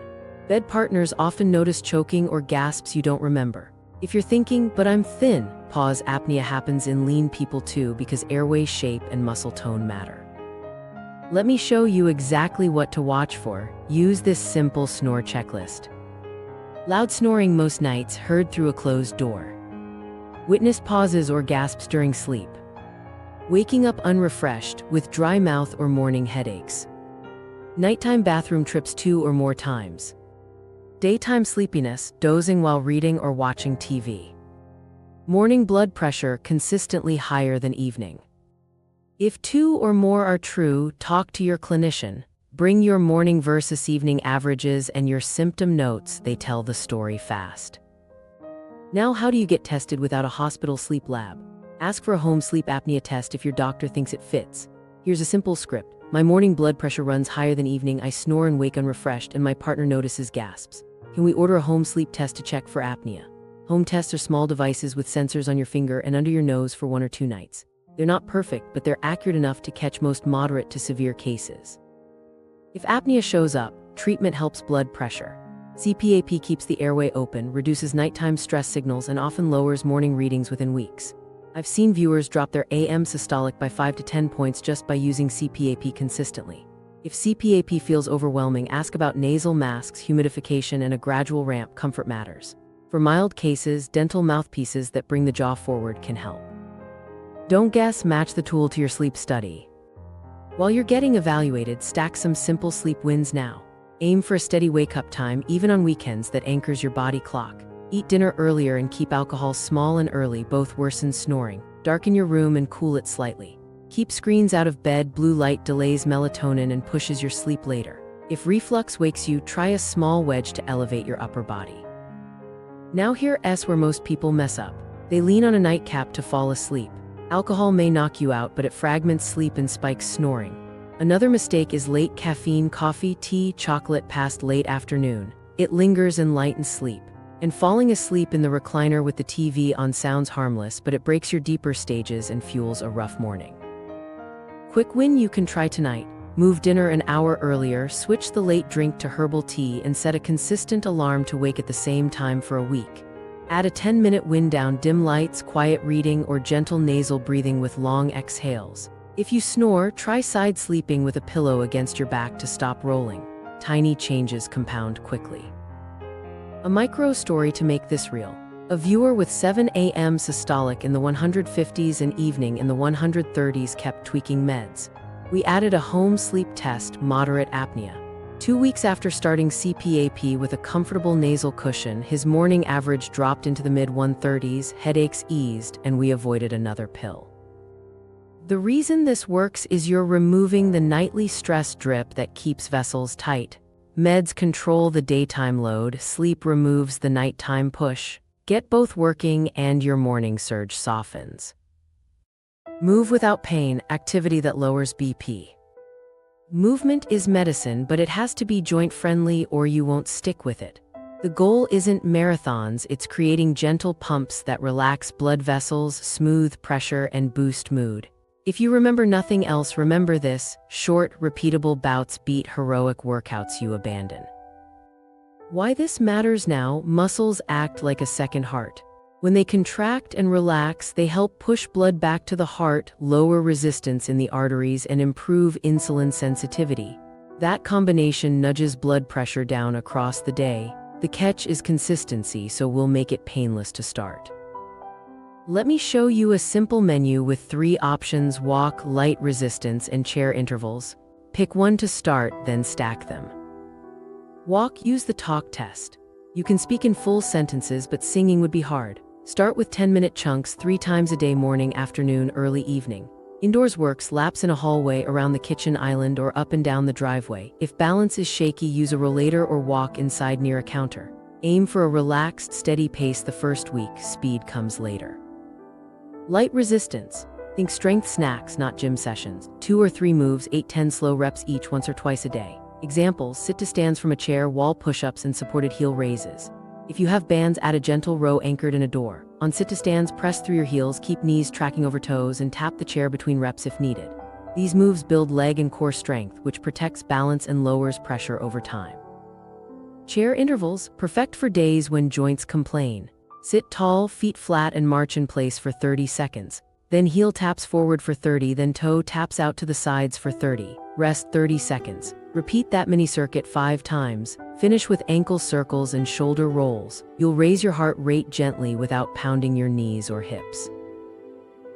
Bed partners often notice choking or gasps you don't remember. If you're thinking, "But I'm thin," pause. Apnea happens in lean people too because airway shape and muscle tone matter. Let me show you exactly what to watch for. Use this simple snore checklist. Loud snoring most nights, heard through a closed door. Witness pauses or gasps during sleep. Waking up unrefreshed, with dry mouth or morning headaches. Nighttime bathroom trips 2 or more times. Daytime sleepiness, dozing while reading or watching TV. Morning blood pressure consistently higher than evening. If 2 or more are true, talk to your clinician. Bring your morning versus evening averages and your symptom notes, they tell the story fast. Now, how do you get tested without a hospital sleep lab? Ask for a home sleep apnea test if your doctor thinks it fits. Here's a simple script. My morning blood pressure runs higher than evening, I snore and wake unrefreshed, and my partner notices gasps. Can we order a home sleep test to check for apnea? Home tests are small devices with sensors on your finger and under your nose for 1 or 2 nights. They're not perfect, but they're accurate enough to catch most moderate to severe cases. If apnea shows up, treatment helps blood pressure. CPAP keeps the airway open, reduces nighttime stress signals, and often lowers morning readings within weeks. I've seen viewers drop their AM systolic by 5 to 10 points just by using CPAP consistently. If CPAP feels overwhelming, ask about nasal masks, humidification, and a gradual ramp. Comfort matters. For mild cases, dental mouthpieces that bring the jaw forward can help. Don't guess, match the tool to your sleep study. While you're getting evaluated, stack some simple sleep wins now. Aim for a steady wake-up time, even on weekends, that anchors your body clock. Eat dinner earlier and keep alcohol small and early, both worsen snoring. Darken your room and cool it slightly. Keep screens out of bed, blue light delays melatonin and pushes your sleep later. If reflux wakes you, try a small wedge to elevate your upper body. Now here's where most people mess up. They lean on a nightcap to fall asleep. Alcohol may knock you out, but it fragments sleep and spikes snoring. Another mistake is late caffeine, coffee, tea, chocolate past late afternoon. It lingers and lightens sleep. And falling asleep in the recliner with the TV on sounds harmless, but it breaks your deeper stages and fuels a rough morning. Quick win you can try tonight. Move dinner an hour earlier, switch the late drink to herbal tea, and set a consistent alarm to wake at the same time for a week. Add a 10-minute wind down, dim lights, quiet reading, or gentle nasal breathing with long exhales. If you snore, try side sleeping with a pillow against your back to stop rolling. Tiny changes compound quickly. A micro story to make this real. A viewer with 7 AM systolic in the 150s and evening in the 130s kept tweaking meds. We added a home sleep test, moderate apnea. 2 weeks after starting CPAP with a comfortable nasal cushion, his morning average dropped into the mid-130s, headaches eased, and we avoided another pill. The reason this works is you're removing the nightly stress drip that keeps vessels tight. Meds control the daytime load, sleep removes the nighttime push. Get both working and your morning surge softens. Move without pain, activity that lowers BP. Movement is medicine, but it has to be joint-friendly or you won't stick with it. The goal isn't marathons, it's creating gentle pumps that relax blood vessels, smooth pressure, and boost mood. If you remember nothing else, remember this: short, repeatable bouts beat heroic workouts you abandon. Why this matters now: muscles act like a second heart. When they contract and relax, they help push blood back to the heart, lower resistance in the arteries, and improve insulin sensitivity. That combination nudges blood pressure down across the day. The catch is consistency, so we'll make it painless to start. Let me show you a simple menu with 3 options: walk, light resistance, and chair intervals. Pick one to start, then stack them. Walk, use the talk test. You can speak in full sentences, but singing would be hard. Start with 10-minute chunks 3 times a day: morning, afternoon, early evening. Indoors works: laps in a hallway, around the kitchen island, or up and down the driveway. If balance is shaky, use a rollator or walk inside near a counter. Aim for a relaxed, steady pace the first week. Speed comes later. Light resistance. Think strength snacks, not gym sessions. 2 or 3 moves, 8-10 slow reps each, once or twice a day. Examples: sit to stands from a chair, wall push-ups, and supported heel raises. If you have bands, add a gentle row anchored in a door. On sit to stands, press through your heels, keep knees tracking over toes, and tap the chair between reps if needed. These moves build leg and core strength, which protects balance and lowers pressure over time. Chair intervals, perfect for days when joints complain. Sit tall, feet flat, and march in place for 30 seconds. Then heel taps forward for 30, then toe taps out to the sides for 30. Rest 30 seconds. Repeat that mini circuit 5 times. Finish with ankle circles and shoulder rolls. You'll raise your heart rate gently without pounding your knees or hips.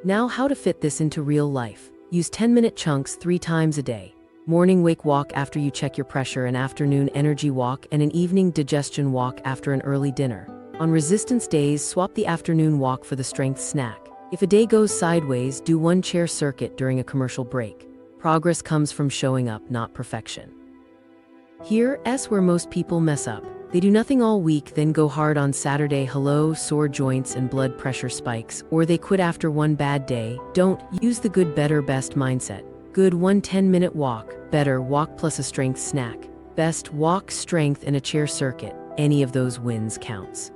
Now, how to fit this into real life. Use 10-minute chunks 3 times a day. Morning wake walk after you check your pressure, an afternoon energy walk, and an evening digestion walk after an early dinner. On resistance days, swap the afternoon walk for the strength snack. If a day goes sideways, do 1 chair circuit during a commercial break. Progress comes from showing up, not perfection. Here's where most people mess up. They do nothing all week, then go hard on Saturday. Hello, sore joints and blood pressure spikes. Or they quit after 1 bad day. Don't. Use the good, better, best mindset. Good: 1 10-minute walk. Better: walk plus a strength snack. Best: walk, strength, and a chair circuit. Any of those wins counts.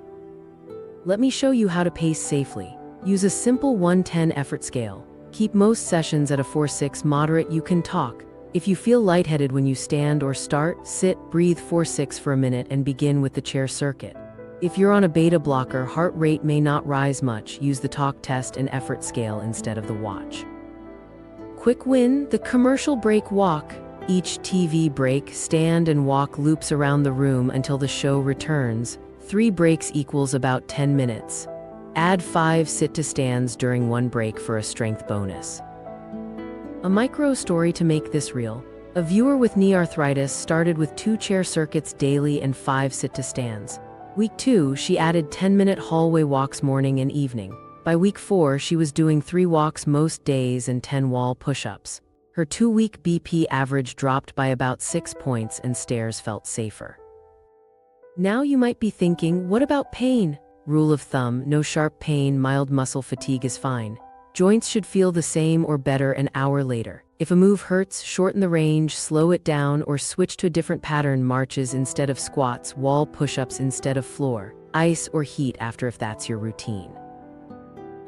Let me show you how to pace safely. Use a simple 1-10 effort scale. Keep most sessions at a 4-6 moderate. You can talk. If you feel lightheaded when you stand or start, sit, breathe 4-6 for a minute and begin with the chair circuit. If you're on a beta blocker, heart rate may not rise much. Use the talk test and effort scale instead of the watch. Quick win: the commercial break walk. Each TV break, stand and walk loops around the room until the show returns. 3 breaks equals about 10 minutes. Add 5 sit-to-stands during 1 break for a strength bonus. A micro story to make this real. A viewer with knee arthritis started with 2 chair circuits daily and 5 sit-to-stands. Week 2, she added 10-minute hallway walks morning and evening. By week 4, she was doing 3 walks most days and 10 wall push-ups. Her 2-week BP average dropped by about 6 points and stairs felt safer. Now you might be thinking, what about pain? Rule of thumb: no sharp pain, mild muscle fatigue is fine. Joints should feel the same or better an hour later. If a move hurts, shorten the range, slow it down, or switch to a different pattern: marches instead of squats, wall push-ups instead of floor, ice or heat after if that's your routine.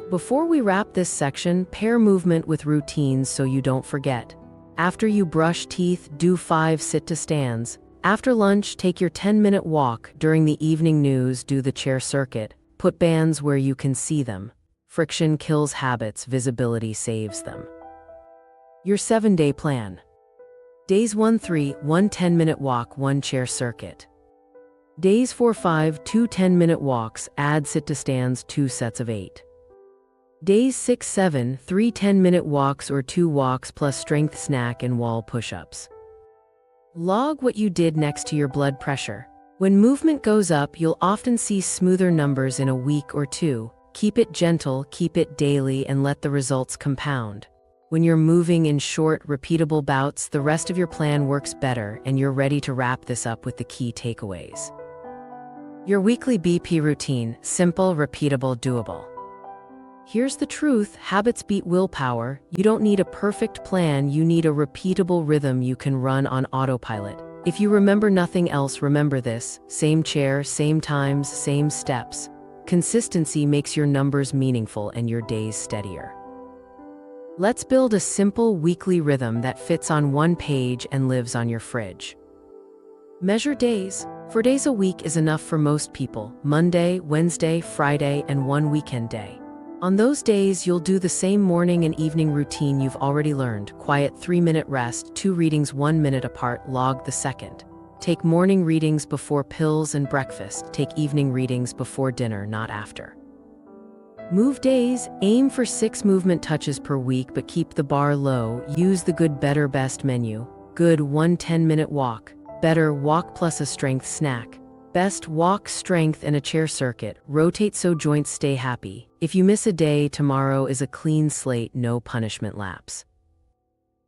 Before we wrap this section, pair movement with routines so you don't forget. After you brush teeth, do 5 sit-to-stands. After lunch, take your 10-minute walk. During the evening news, do the chair circuit. Put bands where you can see them. Friction kills habits, visibility saves them. Your 7-day plan. Days 1-3, 1 10-minute walk, 1 chair circuit. Days 4-5, 2 10-minute walks, add sit-to-stands, 2 sets of 8. Days 6-7, 3 10-minute walks or 2 walks plus strength snack and wall push-ups. Log what you did next to your blood pressure. When movement goes up, you'll often see smoother numbers in a week or 2. Keep it gentle, keep it daily, and let the results compound. When you're moving in short, repeatable bouts, the rest of your plan works better, and you're ready to wrap this up with the key takeaways. Your weekly BP routine: simple, repeatable, doable. Here's the truth: habits beat willpower. You don't need a perfect plan, you need a repeatable rhythm you can run on autopilot. If you remember nothing else, remember this: same chair, same times, same steps. Consistency makes your numbers meaningful and your days steadier. Let's build a simple weekly rhythm that fits on 1 page and lives on your fridge. Measure days. 4 days a week is enough for most people: Monday, Wednesday, Friday, and 1 weekend day. On those days, you'll do the same morning and evening routine you've already learned: quiet 3-minute rest, 2 readings 1 minute apart, log the second. Take morning readings before pills and breakfast, take evening readings before dinner, not after. Move days, aim for 6 movement touches per week but keep the bar low. Use the good, better, best menu. Good 1 10-minute walk. Better walk plus a strength snack. Best walk, strength, and a chair circuit. Rotate so joints stay happy. If you miss a day, tomorrow is a clean slate, no punishment laps.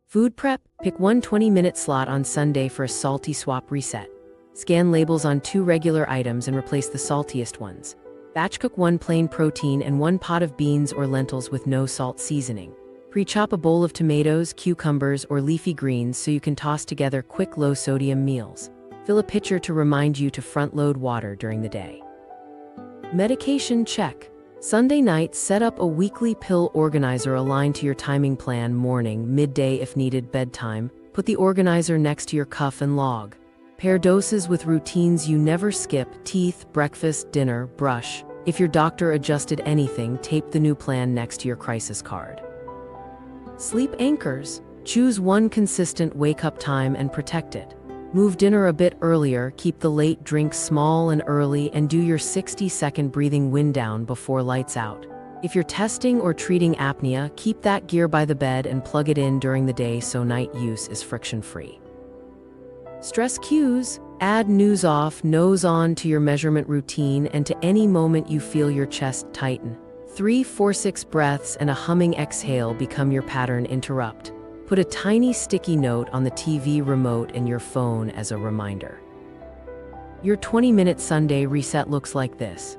Food prep, pick one 20-minute slot on Sunday for a salty swap reset. Scan labels on 2 regular items and replace the saltiest ones. Batch cook 1 plain protein and 1 pot of beans or lentils with no salt seasoning. Pre-chop a bowl of tomatoes, cucumbers, or leafy greens so you can toss together quick low-sodium meals. Fill a pitcher to remind you to front-load water during the day. Medication check. Sunday night, set up a weekly pill organizer aligned to your timing plan: morning, midday if needed, bedtime. Put the organizer next to your cuff and log. Pair doses with routines you never skip: teeth, breakfast, dinner, brush. If your doctor adjusted anything, tape the new plan next to your crisis card. Sleep anchors. Choose one consistent wake-up time and protect it. Move dinner a bit earlier, keep the late drinks small and early, and do your 60-second breathing wind down before lights out. If you're testing or treating apnea, keep that gear by the bed and plug it in during the day so night use is friction-free. Stress cues. Add nose off, nose on to your measurement routine and to any moment you feel your chest tighten. 3, 4, 6 breaths and a humming exhale become your pattern interrupt. Put a tiny sticky note on the TV remote and your phone as a reminder. Your 20-minute Sunday reset looks like this.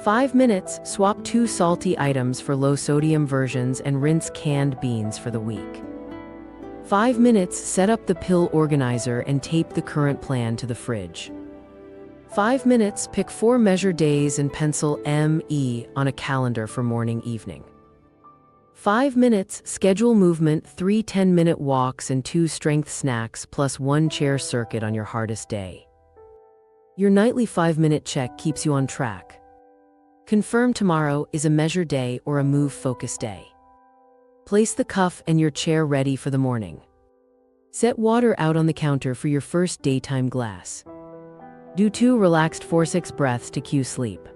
5 minutes, swap 2 salty items for low-sodium versions and rinse canned beans for the week. 5 minutes, set up the pill organizer and tape the current plan to the fridge. 5 minutes, pick 4 measure days and pencil ME on a calendar for morning, evening. 5 minutes, schedule movement, 3 10-minute walks and 2 strength snacks plus 1 chair circuit on your hardest day. Your nightly 5-minute check keeps you on track. Confirm tomorrow is a measure day or a move-focused day. Place the cuff and your chair ready for the morning. Set water out on the counter for your first daytime glass. Do 2 relaxed 4-6 breaths to cue sleep.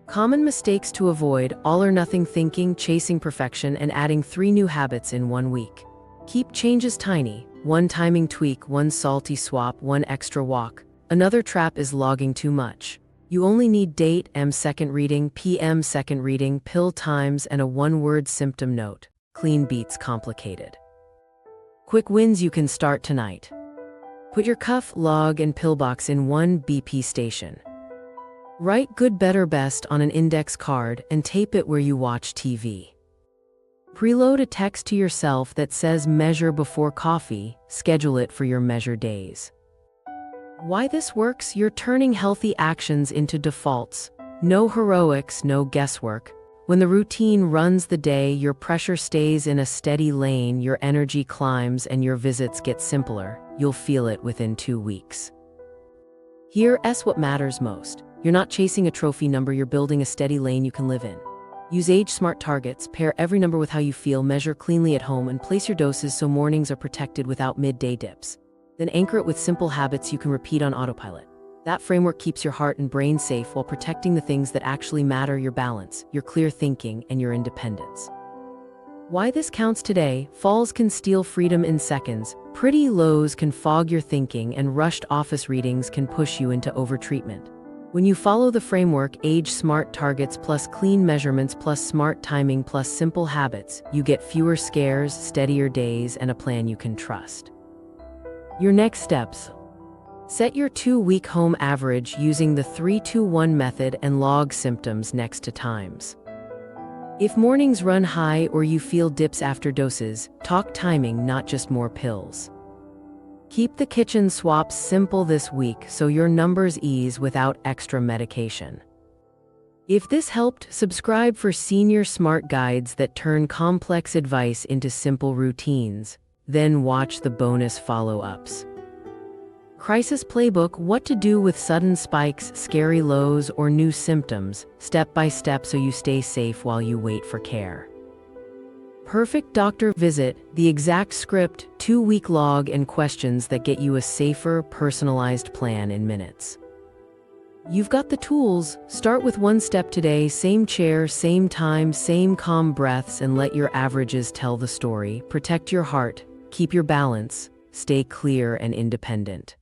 Common mistakes to avoid: all-or-nothing thinking, chasing perfection, and adding 3 new habits in 1 week. Keep changes tiny: 1 timing tweak, 1 salty swap, 1 extra walk. Another trap is logging too much. You only need date, second reading, PM second reading, pill times, and a 1-word symptom note. Clean beats complicated. Quick wins you can start tonight. Put your cuff, log, and pill box in 1 BP station. Write good, better, best on an index card and tape it where you watch TV. Preload a text to yourself that says measure before coffee. Schedule it for your measure days. Why this works? You're turning healthy actions into defaults. No heroics, no guesswork. When the routine runs the day, your pressure stays in a steady lane, your energy climbs, and your visits get simpler. You'll feel it within 2 weeks. Here's what matters most. You're not chasing a trophy number, you're building a steady lane you can live in. Use age-smart targets, pair every number with how you feel, measure cleanly at home, and place your doses so mornings are protected without midday dips. Then anchor it with simple habits you can repeat on autopilot. That framework keeps your heart and brain safe while protecting the things that actually matter: your balance, your clear thinking, and your independence. Why this counts today: falls can steal freedom in seconds, pretty lows can fog your thinking, and rushed office readings can push you into overtreatment. When you follow the framework, age-smart targets plus clean measurements plus smart timing plus simple habits, you get fewer scares, steadier days, and a plan you can trust. Your next steps. Set your 2-week home average using the 3-2-1 method and log symptoms next to times. If mornings run high or you feel dips after doses, talk timing, not just more pills. Keep the kitchen swaps simple this week so your numbers ease without extra medication. If this helped, subscribe for senior smart guides that turn complex advice into simple routines. Then watch the bonus follow-ups. Crisis Playbook: what to do with sudden spikes, scary lows, or new symptoms, step by step so you stay safe while you wait for care. Perfect doctor visit: the exact script, 2-week log, and questions that get you a safer, personalized plan in minutes. You've got the tools. Start with one step today, same chair, same time, same calm breaths, and let your averages tell the story. Protect your heart, keep your balance, stay clear and independent.